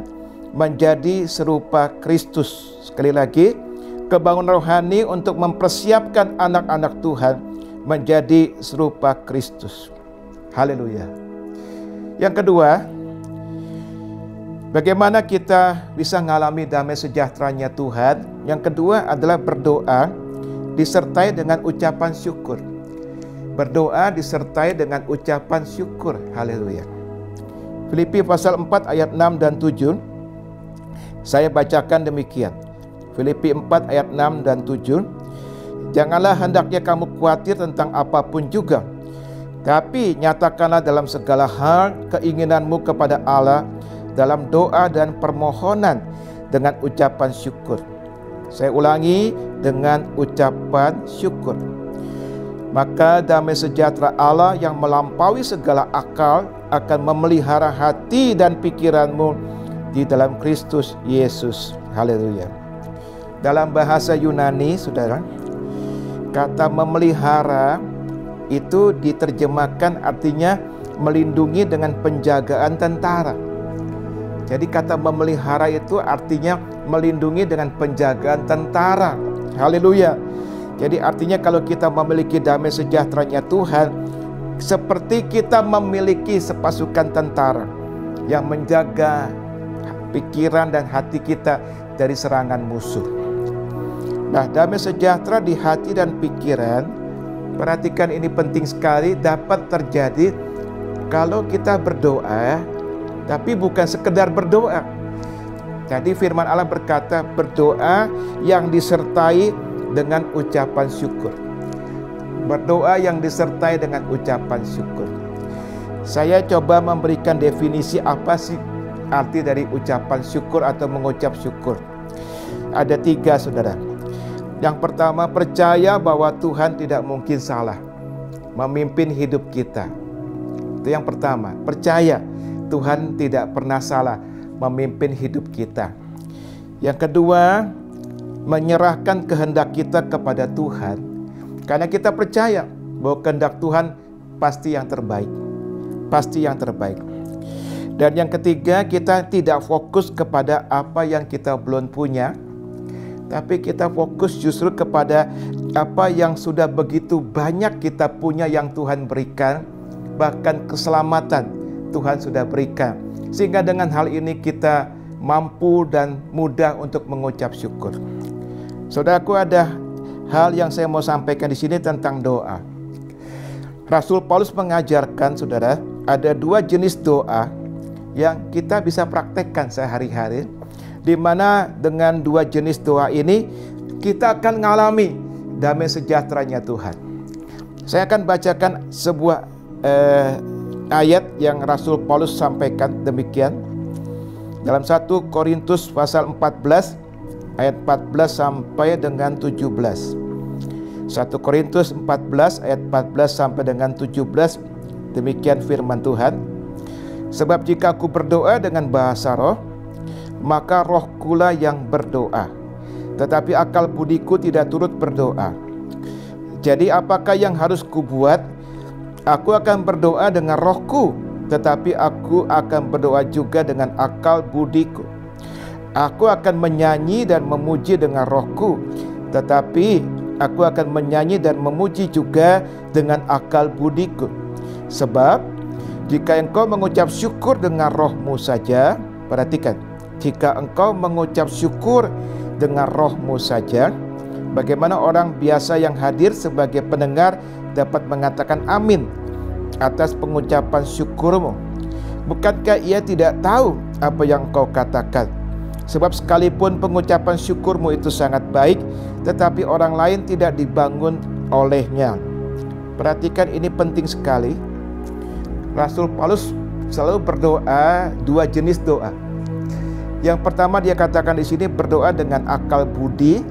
menjadi serupa Kristus. Sekali lagi, kebangunan rohani untuk mempersiapkan anak-anak Tuhan menjadi serupa Kristus. Haleluya. Yang kedua, bagaimana kita bisa mengalami damai sejahteranya Tuhan? Yang kedua adalah berdoa disertai dengan ucapan syukur. Berdoa disertai dengan ucapan syukur. Haleluya. Filipi pasal 4 ayat 6 dan 7. Saya bacakan demikian. Filipi 4 ayat 6 dan 7. Janganlah hendaknya kamu khawatir tentang apapun juga, tapi nyatakanlah dalam segala hal keinginanmu kepada Allah dalam doa dan permohonan dengan ucapan syukur. Saya ulangi, dengan ucapan syukur. Maka damai sejahtera Allah yang melampaui segala akal akan memelihara hati dan pikiranmu di dalam Kristus Yesus. Haleluya. Dalam bahasa Yunani, saudara, kata memelihara itu diterjemahkan artinya melindungi dengan penjagaan tentara. Jadi kata memelihara itu artinya melindungi dengan penjagaan tentara. Haleluya. Jadi artinya kalau kita memiliki damai sejahteranya Tuhan, seperti kita memiliki sepasukan tentara yang menjaga pikiran dan hati kita dari serangan musuh. Nah, damai sejahtera di hati dan pikiran, perhatikan ini penting sekali, dapat terjadi kalau kita berdoa, tapi bukan sekedar berdoa. Jadi firman Allah berkata, berdoa yang disertai dengan ucapan syukur. Berdoa yang disertai dengan ucapan syukur. Saya coba memberikan definisi apa sih arti dari ucapan syukur atau mengucap syukur. Ada 3, saudara. Yang pertama, percaya bahwa Tuhan tidak mungkin salah memimpin hidup kita. Itu yang pertama, percaya Tuhan tidak pernah salah memimpin hidup kita. Yang kedua, menyerahkan kehendak kita kepada Tuhan, karena kita percaya bahwa kehendak Tuhan pasti yang terbaik. Pasti yang terbaik. Dan yang ketiga, kita tidak fokus kepada apa yang kita belum punya, tapi kita fokus justru kepada apa yang sudah begitu banyak kita punya yang Tuhan berikan. Bahkan keselamatan Tuhan sudah berikan. Sehingga dengan hal ini kita mampu dan mudah untuk mengucap syukur. Saudaraku, ada hal yang saya mau sampaikan di sini tentang doa. Rasul Paulus mengajarkan, saudara, ada 2 jenis doa yang kita bisa praktekkan sehari-hari, di mana dengan 2 jenis doa ini kita akan mengalami damai sejahteranya Tuhan. Saya akan bacakan sebuah ayat yang Rasul Paulus sampaikan demikian dalam 1 Korintus pasal 14 ayat 14 sampai dengan 17. 1 Korintus 14 ayat 14 sampai dengan 17. Demikian firman Tuhan. Sebab jika aku berdoa dengan bahasa roh, maka rohkulah yang berdoa, tetapi akal budiku tidak turut berdoa. Jadi apakah yang harus kubuat? Aku akan berdoa dengan rohku, tetapi aku akan berdoa juga dengan akal budiku. Aku akan menyanyi dan memuji dengan rohku, tetapi aku akan menyanyi dan memuji juga dengan akal budiku. Sebab jika engkau mengucap syukur dengan rohmu saja, perhatikan, jika engkau mengucap syukur dengan rohmu saja, bagaimana orang biasa yang hadir sebagai pendengar dapat mengatakan amin atas pengucapan syukurmu? Bukankah ia tidak tahu apa yang engkau katakan? Sebab sekalipun pengucapan syukurmu itu sangat baik, tetapi orang lain tidak dibangun olehnya. Perhatikan, ini penting sekali. Rasul Paulus selalu berdoa dua jenis doa. Yang pertama dia katakan di sini berdoa dengan akal budi,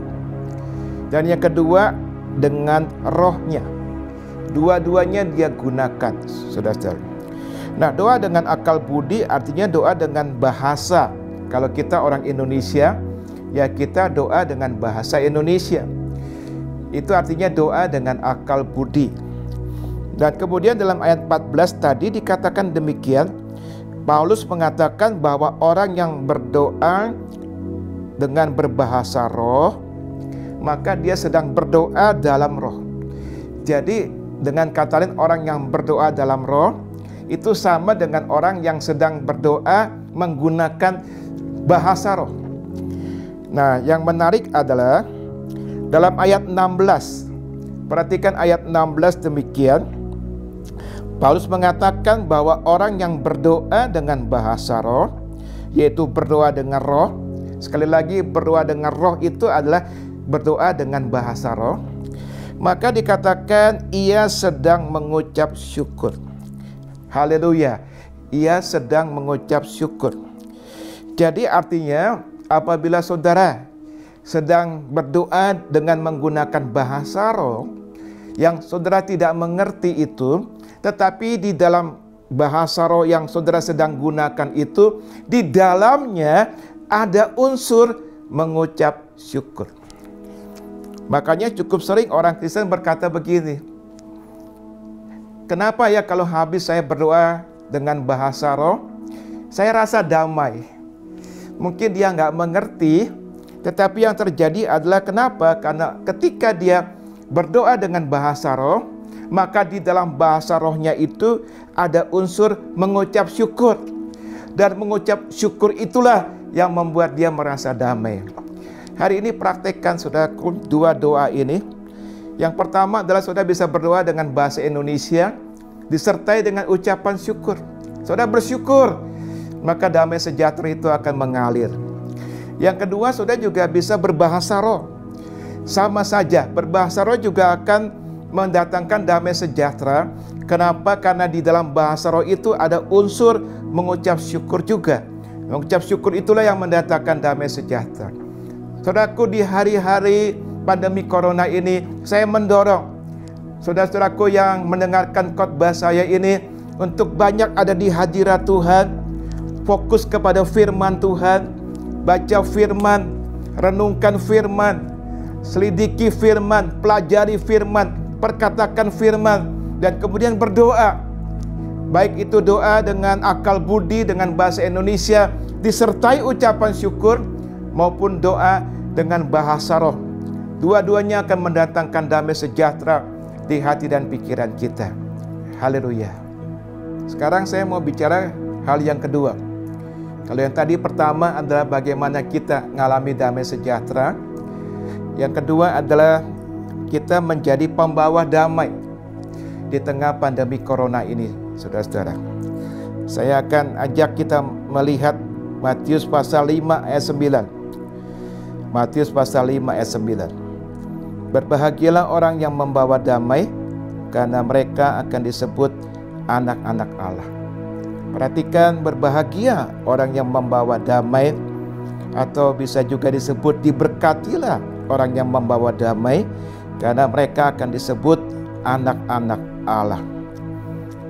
dan yang kedua dengan rohnya. Dua-duanya dia gunakan, saudara-saudara. Nah, doa dengan akal budi artinya doa dengan bahasa. Kalau kita orang Indonesia, ya kita doa dengan bahasa Indonesia. Itu artinya doa dengan akal budi. Dan kemudian dalam ayat 14 tadi dikatakan demikian, Paulus mengatakan bahwa orang yang berdoa dengan berbahasa roh, maka dia sedang berdoa dalam roh. Jadi dengan kata lain, orang yang berdoa dalam roh itu sama dengan orang yang sedang berdoa menggunakan bahasa roh. Nah, yang menarik adalah dalam ayat 16. Perhatikan ayat 16 demikian. Paulus mengatakan bahwa orang yang berdoa dengan bahasa roh, yaitu berdoa dengan roh. Sekali lagi, berdoa dengan roh itu adalah berdoa dengan bahasa roh. Maka dikatakan ia sedang mengucap syukur. Haleluya. Ia sedang mengucap syukur. Jadi artinya apabila saudara sedang berdoa dengan menggunakan bahasa roh yang saudara tidak mengerti itu, tetapi di dalam bahasa roh yang saudara sedang gunakan itu, di dalamnya ada unsur mengucap syukur. Makanya cukup sering orang Kristen berkata begini, kenapa ya kalau habis saya berdoa dengan bahasa roh, saya rasa damai. Mungkin dia nggak mengerti, tetapi yang terjadi adalah kenapa? Karena ketika dia berdoa dengan bahasa roh, maka di dalam bahasa rohnya itu ada unsur mengucap syukur. Dan mengucap syukur itulah yang membuat dia merasa damai. Hari ini praktekkan saudaraku dua doa ini. Yang pertama adalah saudara bisa berdoa dengan bahasa Indonesia disertai dengan ucapan syukur. Saudara bersyukur, maka damai sejahtera itu akan mengalir. Yang kedua, saudara juga bisa berbahasa roh. Sama saja, berbahasa roh juga akan mendatangkan damai sejahtera. Kenapa? Karena di dalam bahasa roh itu ada unsur mengucap syukur juga. Mengucap syukur itulah yang mendatangkan damai sejahtera. Saudaraku, di hari-hari pandemi corona ini, saya mendorong saudara-saudaraku yang mendengarkan khotbah saya ini untuk banyak ada di hadirat Tuhan, fokus kepada firman Tuhan, baca firman, renungkan firman, selidiki firman, pelajari firman, perkatakan firman, dan kemudian berdoa. Baik itu doa dengan akal budi, dengan bahasa Indonesia, disertai ucapan syukur, maupun doa dengan bahasa roh. Dua-duanya akan mendatangkan damai sejahtera di hati dan pikiran kita. Haleluya. Sekarang saya mau bicara hal yang kedua. Kalau yang tadi pertama adalah bagaimana kita mengalami damai sejahtera. Yang kedua adalah kita menjadi pembawa damai di tengah pandemi corona ini, saudara-saudara. Saya akan ajak kita melihat Matius pasal 5 ayat 9. Matius pasal 5 ayat 9. Berbahagialah orang yang membawa damai, karena mereka akan disebut anak-anak Allah. Perhatikan, berbahagia orang yang membawa damai, atau bisa juga disebut diberkatilah orang yang membawa damai, karena mereka akan disebut anak-anak Allah.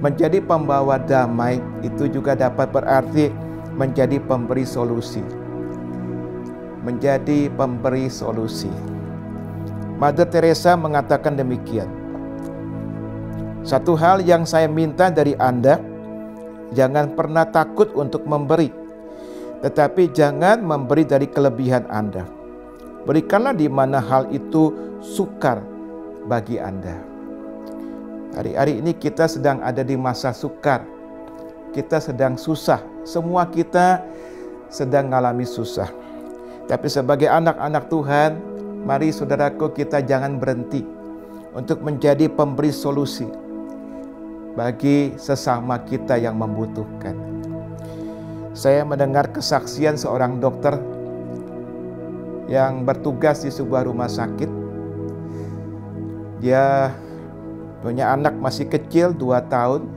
Menjadi pembawa damai itu juga dapat berarti menjadi pemberi solusi. Menjadi pemberi solusi. Mother Teresa mengatakan demikian. Satu hal yang saya minta dari Anda, jangan pernah takut untuk memberi, tetapi jangan memberi dari kelebihan Anda. Berikanlah di mana hal itu sukar bagi Anda. Hari-hari ini kita sedang ada di masa sukar. Kita sedang susah. Semua kita sedang mengalami susah. Tapi sebagai anak-anak Tuhan, mari saudaraku kita jangan berhenti untuk menjadi pemberi solusi bagi sesama kita yang membutuhkan. Saya mendengar kesaksian seorang dokter yang bertugas di sebuah rumah sakit. Dia punya anak masih kecil 2 tahun.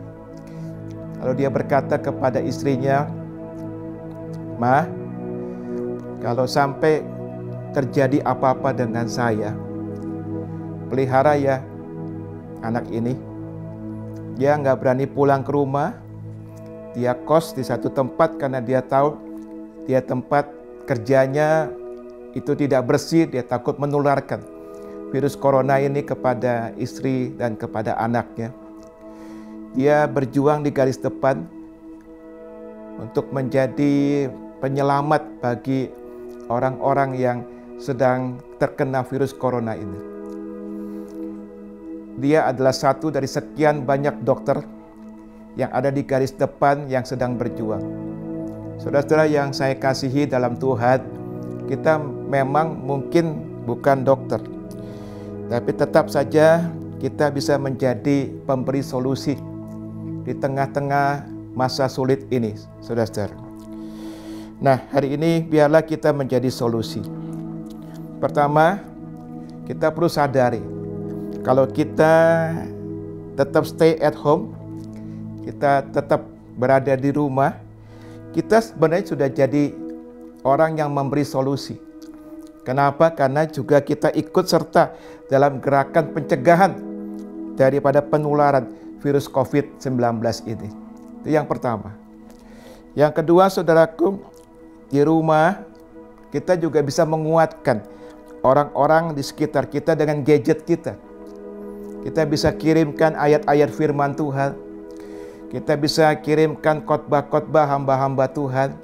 Lalu dia berkata kepada istrinya, "Ma, kalau sampai terjadi apa-apa dengan saya, pelihara ya anak ini." Dia nggak berani pulang ke rumah. Dia kos di satu tempat karena dia tahu dia tempat kerjanya itu tidak bersih. Dia takut menularkan virus corona ini kepada istri dan kepada anaknya. Dia berjuang di garis depan untuk menjadi penyelamat bagi orang-orang yang sedang terkena virus corona ini. Dia adalah satu dari sekian banyak dokter yang ada di garis depan yang sedang berjuang. Saudara-saudara yang saya kasihi dalam Tuhan, kita memang mungkin bukan dokter, tapi tetap saja kita bisa menjadi pemberi solusi di tengah-tengah masa sulit ini, saudara-saudara. Nah, hari ini biarlah kita menjadi solusi. Pertama, kita perlu sadari kalau kita tetap stay at home, kita tetap berada di rumah, kita sebenarnya sudah jadi orang yang memberi solusi. Kenapa? Karena juga kita ikut serta dalam gerakan pencegahan daripada penularan virus COVID-19 ini. Itu yang pertama. Yang kedua, saudaraku, di rumah kita juga bisa menguatkan orang-orang di sekitar kita dengan gadget kita. Kita bisa kirimkan ayat-ayat firman Tuhan. Kita bisa kirimkan khotbah-khotbah hamba-hamba Tuhan.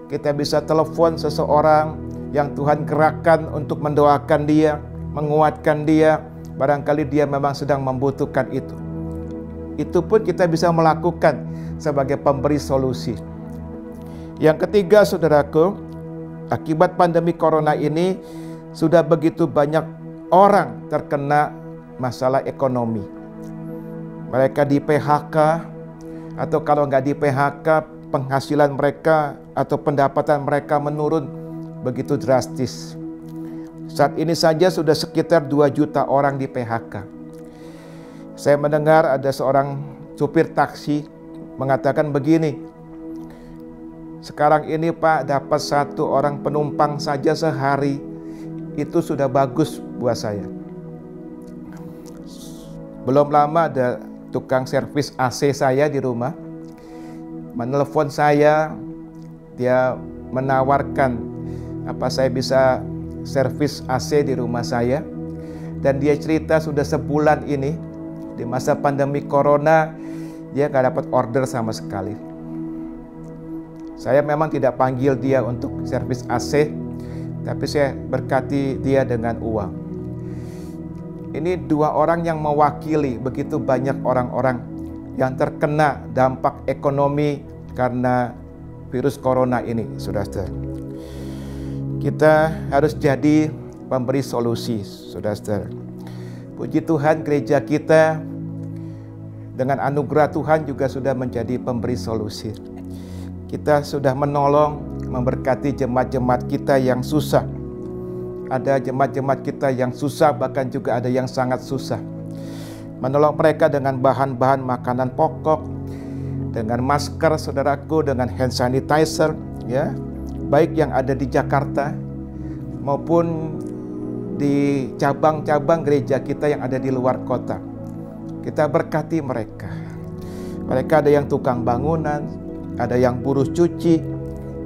Kita bisa telepon seseorang yang Tuhan gerakkan untuk mendoakan dia, menguatkan dia. Barangkali dia memang sedang membutuhkan itu. Itu pun kita bisa melakukan sebagai pemberi solusi. Yang ketiga, saudaraku, akibat pandemi corona ini sudah begitu banyak orang terkena masalah ekonomi. Mereka di PHK, atau kalau nggak di PHK, penghasilan mereka atau pendapatan mereka menurun begitu drastis. Saat ini saja sudah sekitar 2 juta orang di PHK. Saya mendengar ada seorang supir taksi mengatakan begini, "Sekarang ini Pak, dapat 1 orang penumpang saja sehari, itu sudah bagus buat saya." Belum lama ada tukang servis AC saya di rumah menelpon saya, dia menawarkan saya bisa servis AC di rumah saya, dan dia cerita sudah sebulan ini di masa pandemi corona dia gak dapat order sama sekali. Saya memang tidak panggil dia untuk servis AC, tapi saya berkati dia dengan uang. Ini 2 orang yang mewakili begitu banyak orang-orang yang terkena dampak ekonomi karena virus corona ini, saudara-saudara. Kita harus jadi pemberi solusi, saudara-saudara. Puji Tuhan, gereja kita dengan anugerah Tuhan juga sudah menjadi pemberi solusi. Kita sudah menolong, memberkati jemaat-jemaat kita yang susah. Ada jemaat-jemaat kita yang susah, bahkan juga ada yang sangat susah. Menolong mereka dengan bahan-bahan makanan pokok, dengan masker, saudaraku, dengan hand sanitizer, ya, baik yang ada di Jakarta maupun di cabang-cabang gereja kita yang ada di luar kota. Kita berkati mereka. Mereka ada yang tukang bangunan, ada yang buruh cuci,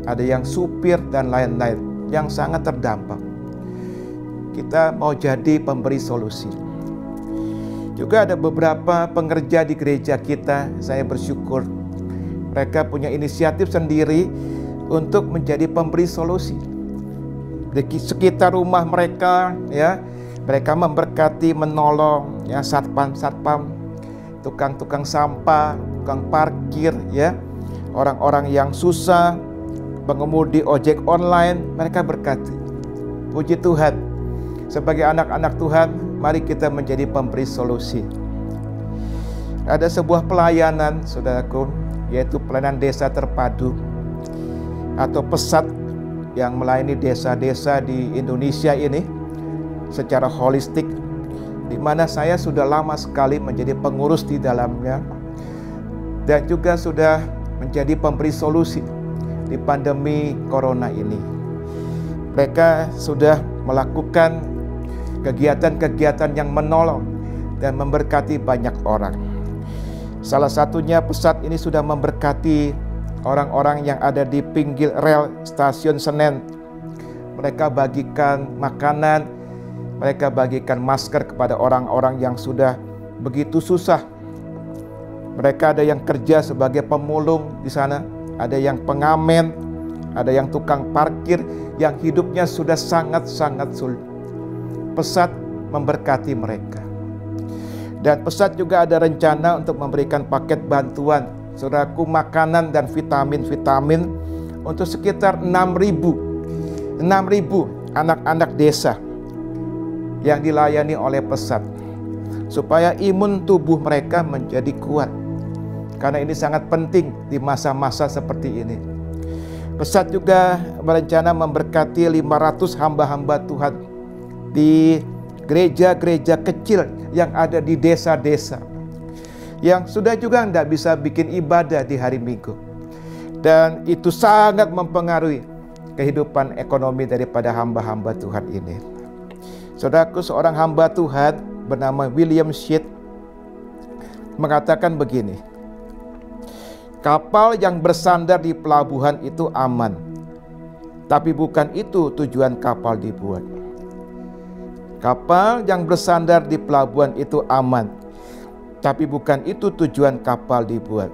ada yang supir dan lain-lain yang sangat terdampak. Kita mau jadi pemberi solusi. Juga ada beberapa pengerja di gereja kita, saya bersyukur mereka punya inisiatif sendiri untuk menjadi pemberi solusi. Di sekitar rumah mereka, ya, Mereka memberkati, menolong ya satpam-satpam, tukang-tukang sampah, tukang parkir ya, orang-orang yang susah, pengemudi ojek online, mereka berkati. Puji Tuhan, sebagai anak-anak Tuhan, mari kita menjadi pemberi solusi. Ada sebuah pelayanan, saudaraku, yaitu pelayanan desa terpadu atau pesat yang melayani desa-desa di Indonesia ini secara holistik, di mana saya sudah lama sekali menjadi pengurus di dalamnya dan juga sudah menjadi pemberi solusi di pandemi corona ini. Mereka sudah melakukan kegiatan-kegiatan yang menolong dan memberkati banyak orang. Salah satunya pesat ini sudah memberkati orang-orang yang ada di pinggir rel stasiun Senen. Mereka bagikan makanan, mereka bagikan masker kepada orang-orang yang sudah begitu susah. Mereka ada yang kerja sebagai pemulung di sana, ada yang pengamen, ada yang tukang parkir yang hidupnya sudah sangat-sangat sulit. Pesat memberkati mereka. Dan pesat juga ada rencana untuk memberikan paket bantuan, saudaraku, makanan dan vitamin-vitamin untuk sekitar 6.000 anak-anak desa yang dilayani oleh pesat, supaya imun tubuh mereka menjadi kuat, karena ini sangat penting di masa-masa seperti ini. Pesat juga berencana memberkati 500 hamba-hamba Tuhan di gereja-gereja kecil yang ada di desa-desa, yang sudah juga tidak bisa bikin ibadah di hari Minggu, dan itu sangat mempengaruhi kehidupan ekonomi daripada hamba-hamba Tuhan ini. Saudaraku, seorang hamba Tuhan bernama William Shedd mengatakan begini, kapal yang bersandar di pelabuhan itu aman, tapi bukan itu tujuan kapal dibuat. Kapal yang bersandar di pelabuhan itu aman, tapi bukan itu tujuan kapal dibuat.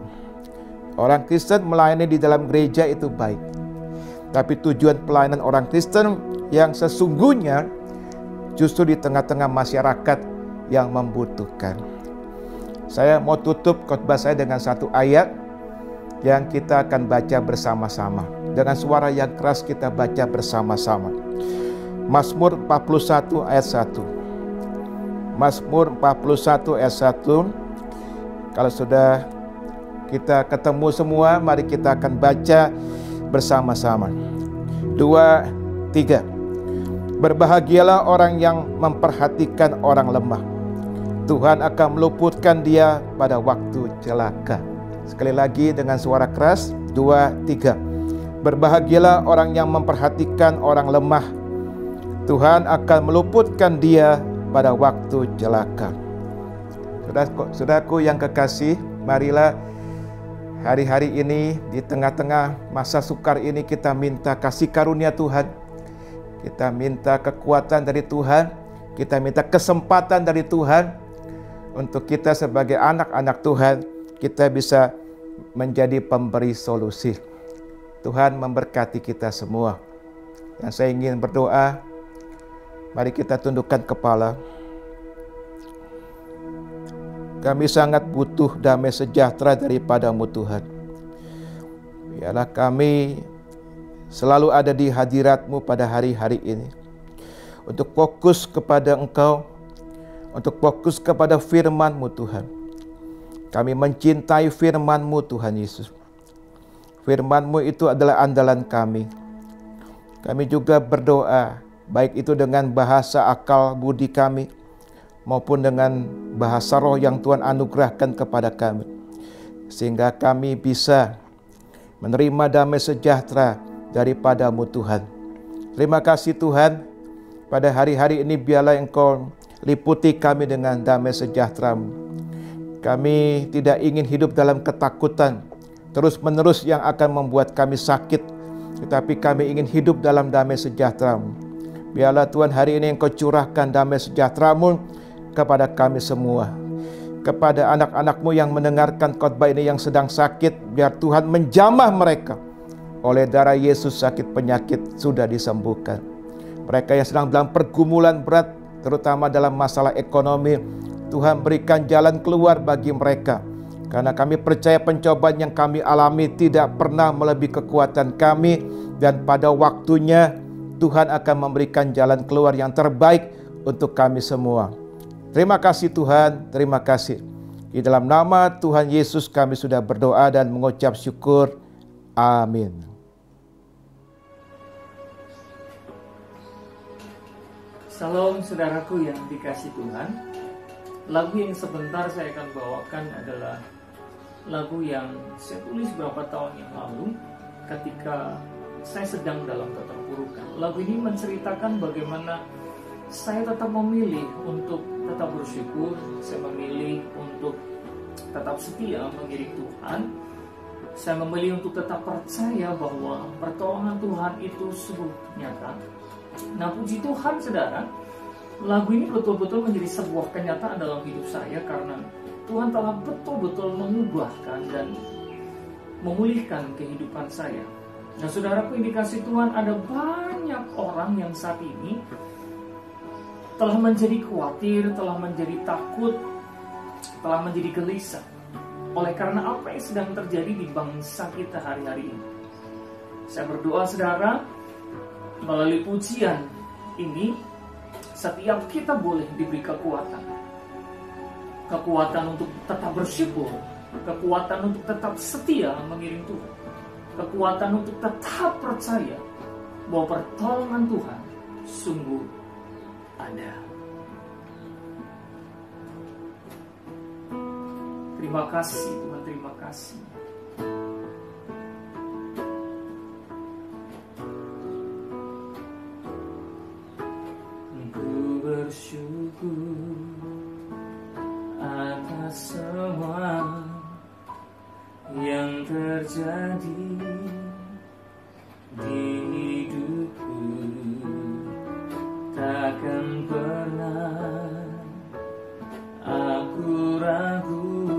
Orang Kristen melayani di dalam gereja itu baik, tapi tujuan pelayanan orang Kristen yang sesungguhnya justru di tengah-tengah masyarakat yang membutuhkan. Saya mau tutup khotbah saya dengan satu ayat yang kita akan baca bersama-sama. Dengan suara yang keras kita baca bersama-sama. Mazmur 41 ayat 1. Mazmur 41 ayat 1. Kalau sudah kita ketemu semua, mari kita akan baca bersama-sama. 2, 3. Berbahagialah orang yang memperhatikan orang lemah. Tuhan akan meluputkan dia pada waktu celaka. Sekali lagi dengan suara keras. 2, 3. Berbahagialah orang yang memperhatikan orang lemah. Tuhan akan meluputkan dia pada waktu celaka. Saudaraku yang kekasih, marilah hari-hari ini di tengah-tengah masa sukar ini kita minta kasih karunia Tuhan. Kita minta kekuatan dari Tuhan, kita minta kesempatan dari Tuhan untuk kita sebagai anak-anak Tuhan, kita bisa menjadi pemberi solusi. Tuhan memberkati kita semua. Dan saya ingin berdoa, mari kita tundukkan kepala. Kami sangat butuh damai sejahtera daripada-Mu Tuhan. Biarlah kami selalu ada di hadirat-Mu pada hari-hari ini, untuk fokus kepada Engkau, untuk fokus kepada firman-Mu Tuhan. Kami mencintai firman-Mu Tuhan Yesus. Firman-Mu itu adalah andalan kami. Kami juga berdoa, baik itu dengan bahasa akal budi kami, maupun dengan bahasa roh yang Tuhan anugerahkan kepada kami, sehingga kami bisa menerima damai sejahtera daripada-Mu Tuhan. Terima kasih Tuhan, pada hari-hari ini biarlah Engkau liputi kami dengan damai sejahtera-Mu. Kami tidak ingin hidup dalam ketakutan terus-menerus yang akan membuat kami sakit, tetapi kami ingin hidup dalam damai sejahtera-Mu. Biarlah Tuhan hari ini Engkau curahkan damai sejahtera-Mu kepada kami semua. Kepada anak-anak-Mu yang mendengarkan khotbah ini yang sedang sakit, biar Tuhan menjamah mereka. Oleh darah Yesus sakit penyakit sudah disembuhkan. Mereka yang sedang dalam pergumulan berat, terutama dalam masalah ekonomi. Tuhan, berikan jalan keluar bagi mereka. Karena kami percaya pencobaan yang kami alami tidak pernah melebihi kekuatan kami, dan pada waktunya Tuhan akan memberikan jalan keluar yang terbaik untuk kami semua. Terima kasih Tuhan, terima kasih. Di dalam nama Tuhan Yesus kami sudah berdoa dan mengucap syukur. Amin. Salam saudaraku yang dikasih Tuhan. Lagu yang sebentar saya akan bawakan adalah lagu yang saya tulis beberapa tahun yang lalu ketika saya sedang dalam keterpurukan. Lagu ini menceritakan bagaimana saya tetap memilih untuk tetap bersyukur, saya memilih untuk tetap setia mengiring Tuhan, saya memilih untuk tetap percaya bahwa pertolongan Tuhan itu sungguh nyata. Nah, puji Tuhan saudara, lagu ini betul-betul menjadi sebuah kenyataan dalam hidup saya karena Tuhan telah betul-betul mengubahkan dan memulihkan kehidupan saya. Nah, saudaraku yang dikasih Tuhan, ada banyak orang yang saat ini telah menjadi khawatir, telah menjadi takut, telah menjadi gelisah oleh karena apa yang sedang terjadi di bangsa kita hari-hari ini. Saya berdoa saudara, melalui pujian ini setiap kita boleh diberi kekuatan untuk tetap bersyukur, kekuatan untuk tetap setia mengiring Tuhan, kekuatan untuk tetap percaya bahwa pertolongan Tuhan sungguh ada. Terima kasih Tuhan, terima kasih. Ku bersyukur atas semua yang terjadi di hidupku. Takkan pernah aku ragu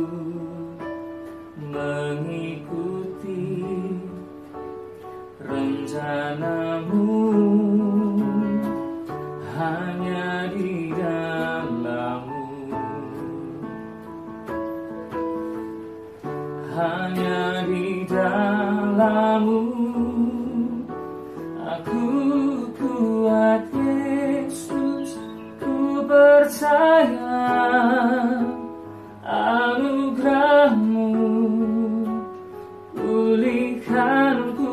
mengikuti rencanamu. Hanya di dalammu, hanya di dalammu aku kuat Yesus, ku percaya anugerahmu pulihkanku.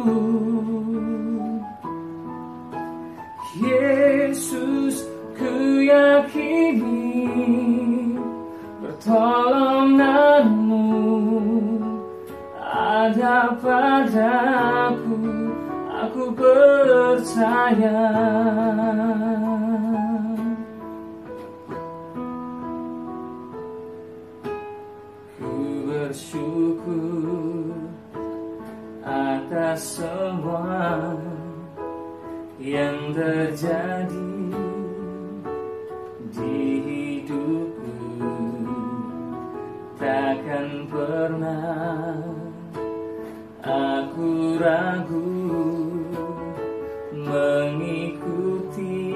Yesus, ku yakini pertolonganmu ada padaku, aku percaya. Ku bersyukur atas semua yang terjadi di hidupku. Takkan pernah aku ragu mengikuti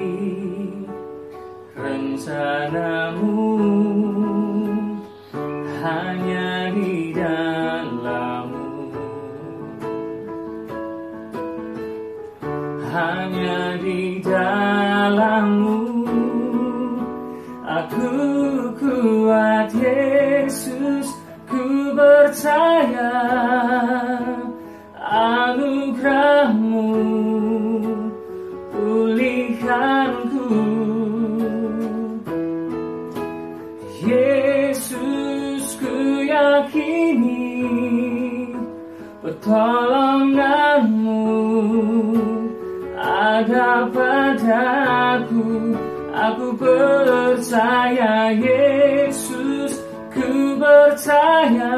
rencanamu. Hanya di dalammu, hanya di dalammu aku kuat Yesus, ku percaya anugerahmu pulihkanku. Yesus, ku yakini pertolonganmu ada padaku, aku percaya. Yesus, ku percaya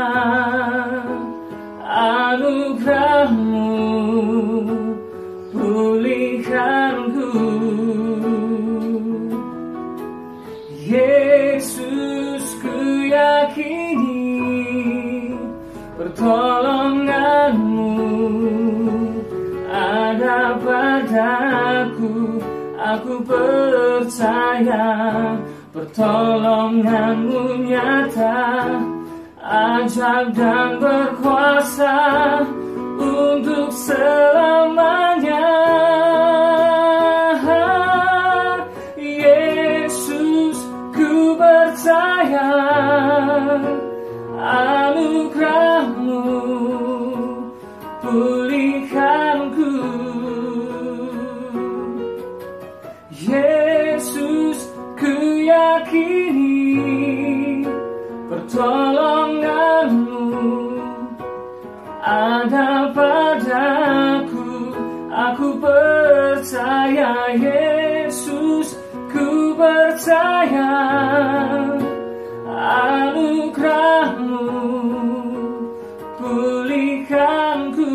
anugerahmu pulihkanku. Yesus, ku yakini pertolonganmu ada padaku, aku percaya pertolongan-Mu nyata, ajaib dan berkuasa untuk selamanya. Yesus, ku percaya anugerah-Mu pulihkanku. Yesus, ku yakini pertolongan-Mu ada padaku. Aku percaya Yesus, ku percaya anugerah-Mu pulihkanku.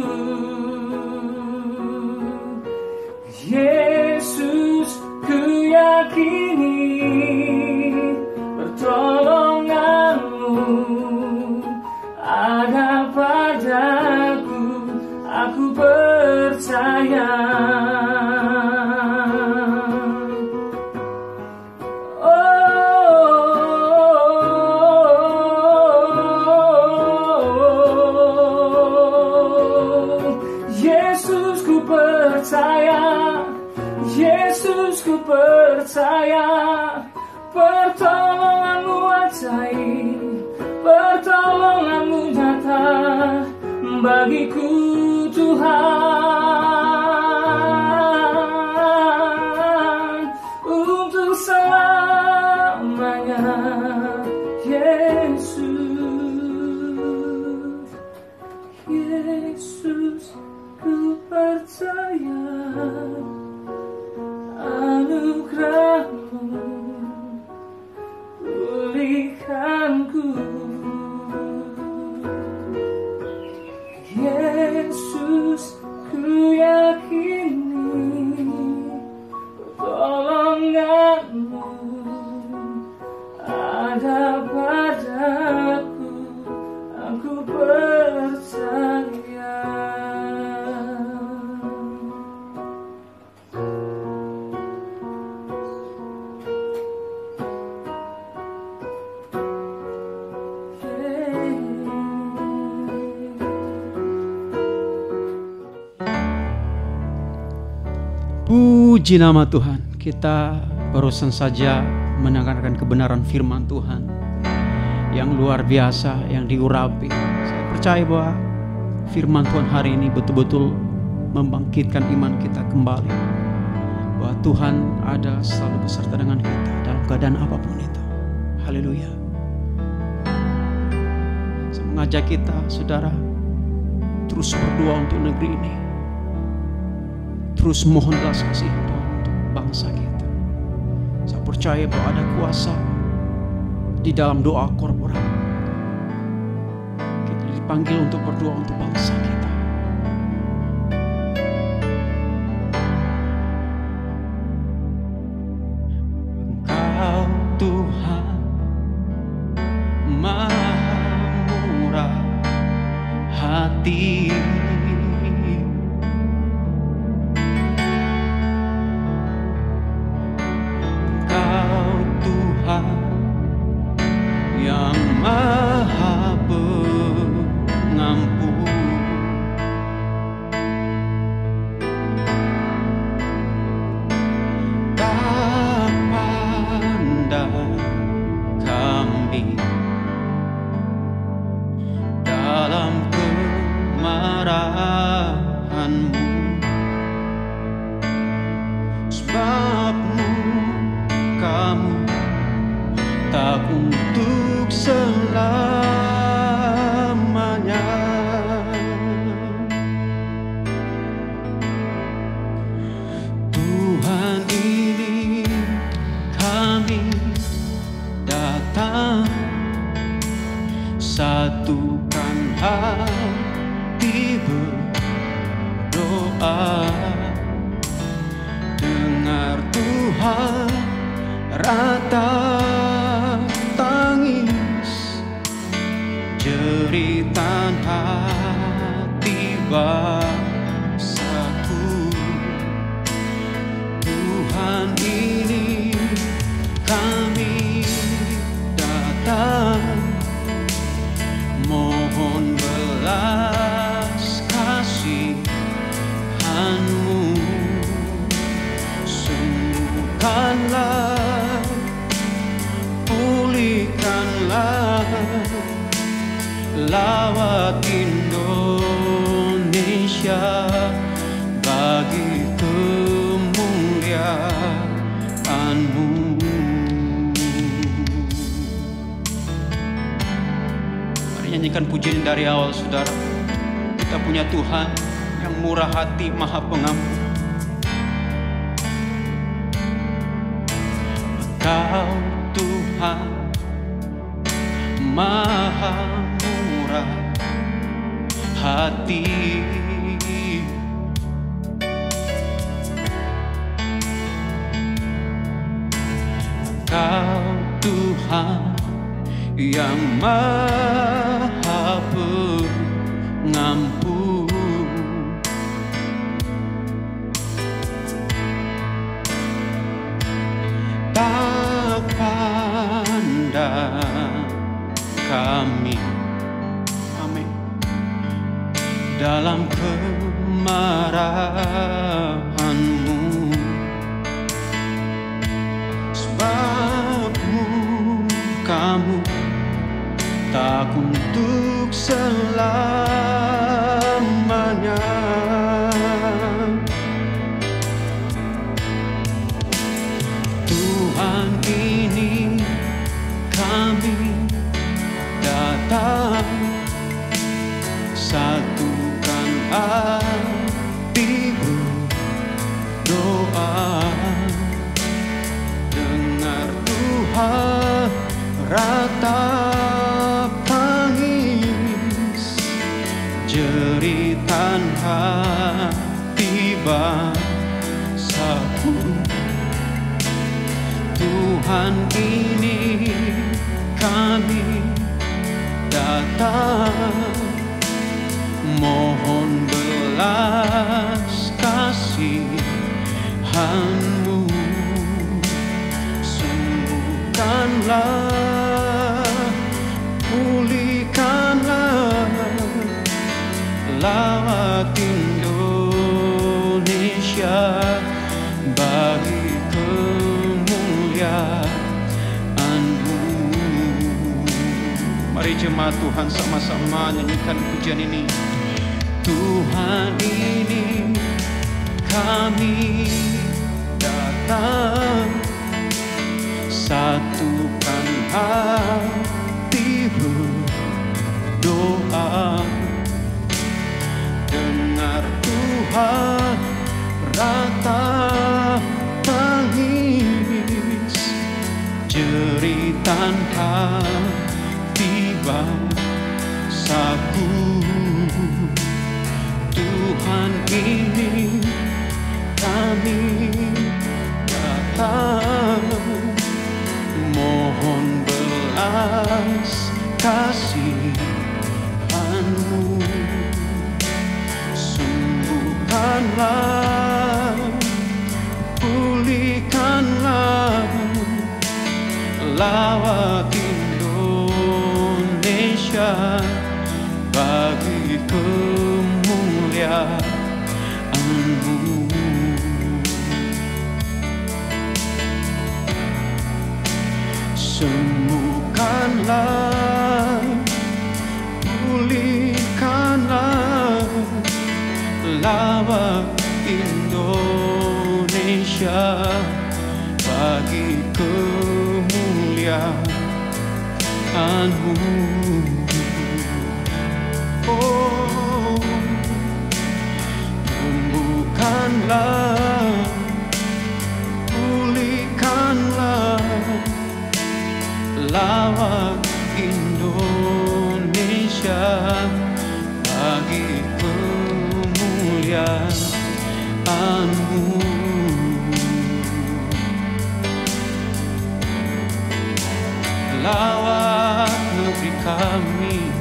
Yesus, ku yakini pertolongan-Mu ada padaku. Aku percaya. Yesus, ku percaya. Yesus, ku percaya pertolongan-Mu ajaib, pertolongan-Mu nyata bagiku Tuhan, untuk selamanya. Yesus, Yesus, ku percaya anugerah-Mu pulihkanku. Yesus, ku yakini pertolongan-Mu ada padaku. Aku percaya. Puji nama Tuhan. Kita barusan saja mendengarkan kebenaran firman Tuhan yang luar biasa, yang diurapi. Saya percaya bahwa firman Tuhan hari ini betul-betul membangkitkan iman kita kembali, bahwa Tuhan ada selalu beserta dengan kita dalam keadaan apapun itu. Haleluya. Saya mengajak kita, saudara, terus berdoa untuk negeri ini. Terus mohon belas kasih Tuhan untuk bangsa kita. Saya percaya bahwa ada kuasa di dalam doa korporat. Kita dipanggil untuk berdoa untuk bangsa kita. Engkau Tuhan Maha Murah Hati, yang Maha Pengampun. Tak pandang kami dalam kemarahan-Mu, sebab-Mu Kamu tak untuk selamanya. Tuhan, ini kami datang, satukan hati berdoa. Dengar Tuhan ratap tangis, jeritan hati bangsaku. Tuhan, sembuhkanlah, pulihkanlah, lawat Indonesia bagi kemuliaan-Mu. Mari nyanyikan pujian dari awal, saudara. Kita punya Tuhan yang murah hati, maha pengampun. Engkau Tuhan maha murah hati, Engkau Tuhan yang maha pengampun. Tak pandang kami, amin, dalam kemarahan-Mu, sebab-Mu Kamu tak untuk selamanya. Tuhan, ini kami datang, satukan hati berdoa. Dengar Tuhan ratap tangis, jeritan hati bangsaku. Tuhan, ini kami datang, mohon belas kasihan-Mu, sembuhkanlah, pulihkanlah, lawat Indonesia bagi kemuliaan-Mu. Mari jemaat Tuhan sama-sama nyanyikan pujian ini. Tuhan, ini kami datang, satukan hati berdoa. Dengar Tuhan ratap tangis, jeritan hati bangsaku. Tuhan, ini kami datang, mohon belas kasihan-Mu, sembuhkanlah, pulihkanlah, lawat Indonesia bagi kemuliaan-Mu. Sembuhkanlah, pulihkanlah, lawat Indonesia bagi kemuliaan-Mu. Oh, sembuhkanlah, pulihkanlah, lawat Indonesia bagi kemuliaan-Mu. Lawat negeri kami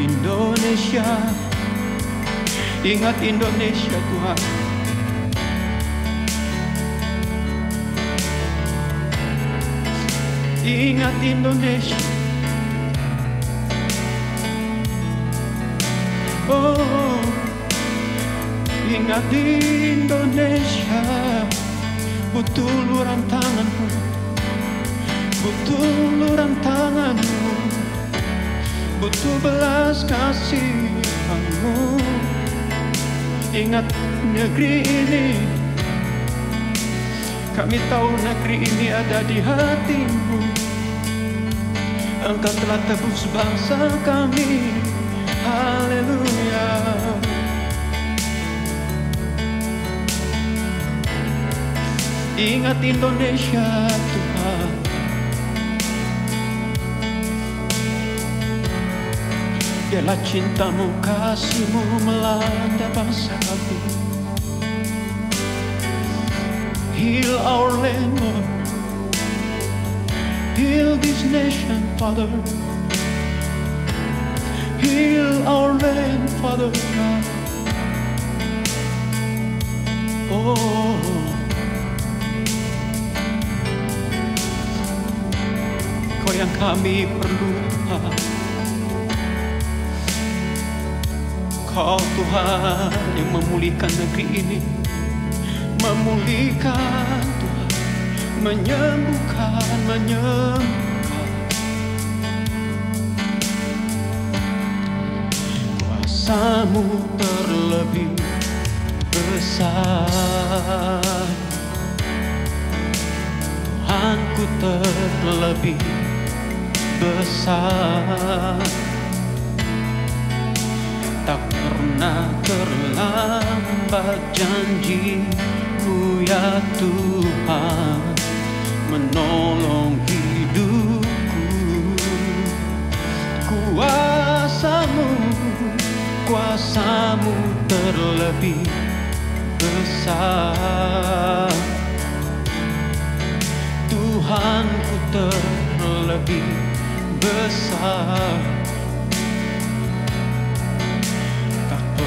Indonesia. Ingat Indonesia, Tuhan. Ingat Indonesia. Oh, ingat Indonesia. butuh uluran tanganmu, butuh uluran tanganmu, butuh belas kasihanmu. Ingat negeri ini, kami tahu negeri ini ada di hatimu. Engkau telah tebus bangsa kami, haleluya. Ingat Indonesia Tuhan, biarlah cintamu, kasihmu melanda bangsa kami. Heal our land, Lord. Heal this nation, Father. Heal our land, Father God. Oh, Kau yang kami perlu, Tuhan. Kau Tuhan yang memulihkan negeri ini, memulihkan Tuhan, menyembuhkan, kuasa-Mu terlebih besar, Tuhanku terlebih besar. Tak pernah terlambat janji-Mu ya Tuhan, menolong hidupku. Kuasa-Mu terlebih besar, Tuhanku terlebih besar.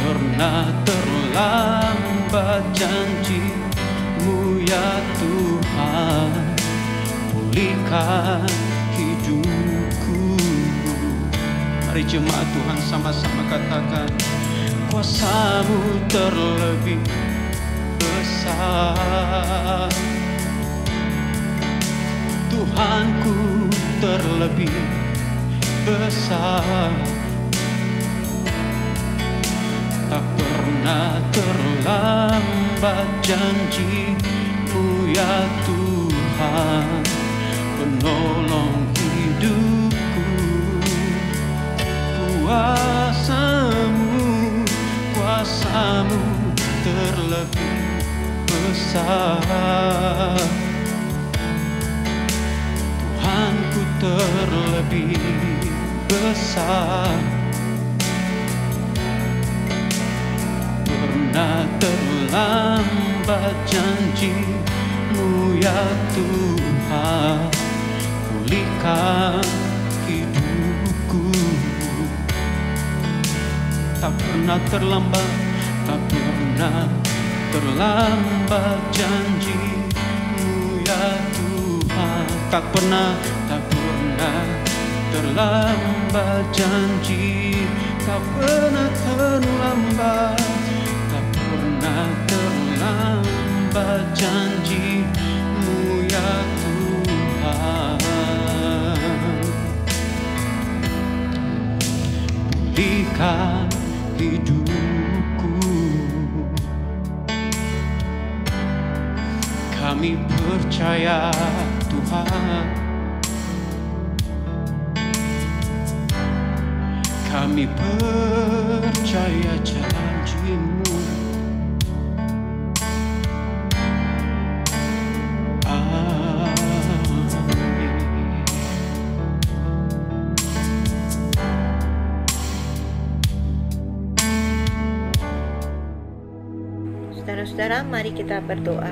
Pernah terlambat janji-Mu ya Tuhan, pulihkan hidupku. Mari jemaat Tuhan sama-sama katakan, kuasa-Mu terlebih besar, Tuhanku terlebih besar. Tak pernah terlambat janji-Mu ya Tuhan, penolong hidupku. Kuasa-Mu terlebih besar, Tuhanku terlebih besar. Pernah terlambat janji-Mu ya Tuhan, pulihkan hidupku. Tak pernah terlambat, tak pernah terlambat janji-Mu ya Tuhan. Tak pernah terlambat janji, tak pernah terlambat. Terlambat janji-Mu ya Tuhan, pulihkan hidupku. Kami percaya Tuhan, kami percaya janji-Mu. Saudara-saudara, mari kita berdoa.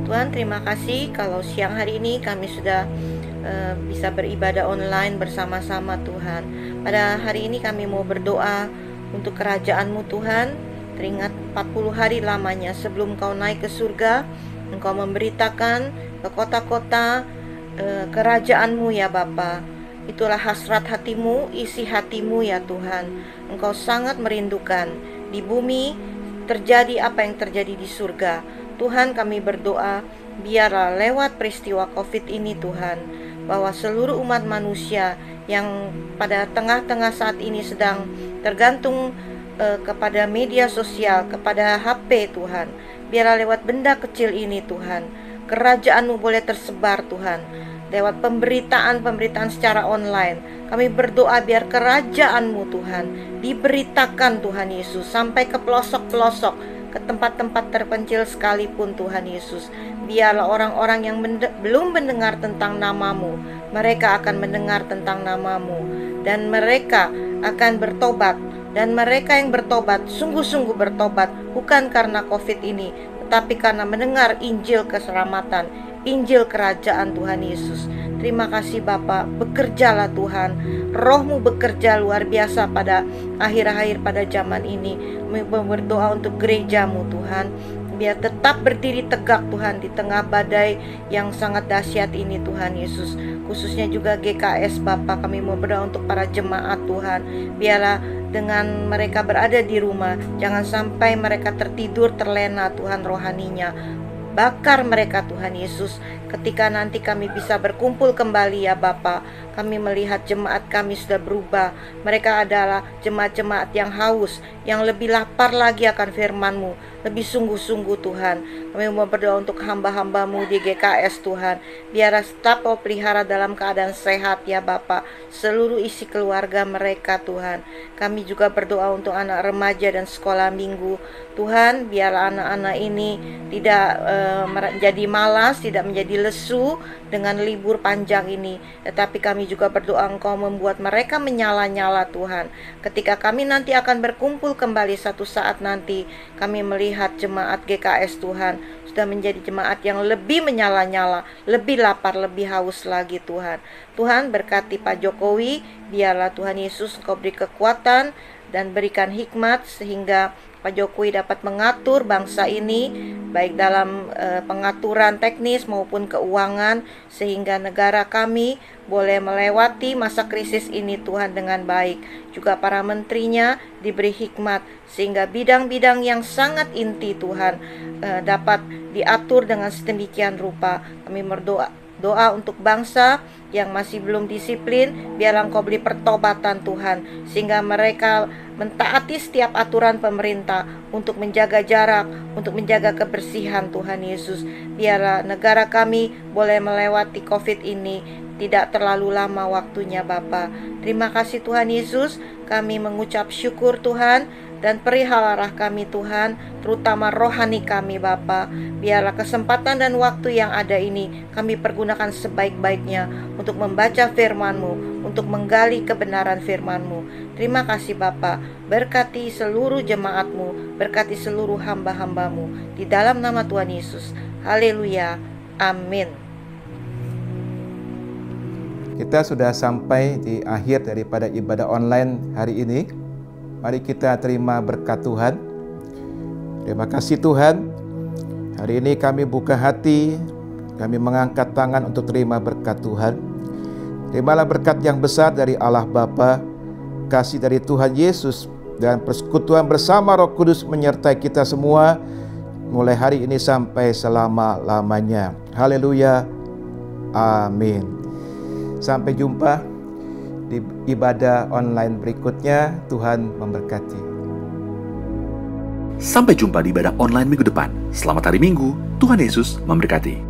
Tuhan, terima kasih kalau siang hari ini kami sudah bisa beribadah online bersama-sama Tuhan. Pada hari ini kami mau berdoa untuk kerajaan-Mu Tuhan. Teringat 40 hari lamanya sebelum Kau naik ke surga, Engkau memberitakan ke kota-kota kerajaan-Mu ya Bapa. Itulah hasrat hatimu, isi hatimu ya Tuhan. Engkau sangat merindukan di bumi terjadi apa yang terjadi di surga. Tuhan, kami berdoa biarlah lewat peristiwa COVID ini Tuhan, bahwa seluruh umat manusia yang pada tengah-tengah saat ini sedang tergantung kepada media sosial, kepada HP Tuhan, biarlah lewat benda kecil ini Tuhan, kerajaan-Mu boleh tersebar Tuhan, lewat pemberitaan secara online. Kami berdoa biar kerajaan-Mu Tuhan diberitakan Tuhan Yesus sampai ke pelosok-pelosok, ke tempat-tempat terpencil sekalipun Tuhan Yesus. Biarlah orang-orang yang belum mendengar tentang nama-Mu, mereka akan mendengar tentang nama-Mu, dan mereka akan bertobat. Dan mereka yang bertobat, sungguh-sungguh bertobat, bukan karena COVID ini, tetapi karena mendengar Injil keselamatan, Injil kerajaan Tuhan Yesus. Terima kasih Bapa, bekerjalah Tuhan, Roh-Mu bekerja luar biasa pada akhir-akhir pada zaman ini. Kami berdoa untuk gereja-Mu Tuhan, biar tetap berdiri tegak Tuhan di tengah badai yang sangat dahsyat ini Tuhan Yesus. Khususnya juga GKS Bapa, kami mau berdoa untuk para jemaat Tuhan, biarlah dengan mereka berada di rumah, jangan sampai mereka tertidur terlena Tuhan rohaninya. Bakar mereka Tuhan Yesus. Ketika nanti kami bisa berkumpul kembali ya Bapa, kami melihat jemaat kami sudah berubah. Mereka adalah jemaat-jemaat yang haus, yang lebih lapar lagi akan firman-Mu, lebih sungguh-sungguh Tuhan. Kami mau berdoa untuk hamba-hamba-Mu di GKS Tuhan, biar tetap Kau pelihara dalam keadaan sehat ya Bapa, seluruh isi keluarga mereka Tuhan. Kami juga berdoa untuk anak remaja dan sekolah minggu Tuhan, biarlah anak-anak ini tidak menjadi malas, tidak menjadi lesu dengan libur panjang ini. Tetapi kami juga berdoa Engkau membuat mereka menyala-nyala Tuhan. Ketika kami nanti akan berkumpul kembali satu saat nanti, kami melihat jemaat GKS Tuhan sudah menjadi jemaat yang lebih menyala-nyala, lebih lapar, lebih haus lagi Tuhan. Tuhan berkati Pak Jokowi, biarlah Tuhan Yesus Engkau beri kekuatan dan berikan hikmat sehingga Pak Jokowi dapat mengatur bangsa ini, baik dalam pengaturan teknis maupun keuangan, sehingga negara kami boleh melewati masa krisis ini Tuhan dengan baik. Juga para menterinya diberi hikmat, sehingga bidang-bidang yang sangat inti Tuhan dapat diatur dengan sedemikian rupa. Kami berdoa untuk bangsa yang masih belum disiplin, biarlah Engkau beri pertobatan Tuhan, sehingga mereka mentaati setiap aturan pemerintah untuk menjaga jarak, untuk menjaga kebersihan Tuhan Yesus. Biarlah negara kami boleh melewati COVID ini tidak terlalu lama waktunya Bapa. Terima kasih Tuhan Yesus, kami mengucap syukur Tuhan, dan perihalalah kami Tuhan, terutama rohani kami Bapa. Biarlah kesempatan dan waktu yang ada ini kami pergunakan sebaik-baiknya untuk membaca firman-Mu, untuk menggali kebenaran firman-Mu. Terima kasih Bapa, berkati seluruh jemaat-Mu, berkati seluruh hamba-hamba-Mu, di dalam nama Tuhan Yesus. Haleluya, amin. Kita sudah sampai di akhir daripada ibadah online hari ini. Mari kita terima berkat Tuhan. Terima kasih Tuhan. Hari ini kami buka hati, kami mengangkat tangan untuk terima berkat Tuhan. Terimalah berkat yang besar dari Allah Bapa, kasih dari Tuhan Yesus, dan persekutuan bersama Roh Kudus menyertai kita semua mulai hari ini sampai selama-lamanya. Haleluya. Amin. Sampai jumpa di ibadah online berikutnya. Tuhan memberkati. Sampai jumpa di ibadah online minggu depan. Selamat hari Minggu. Tuhan Yesus memberkati.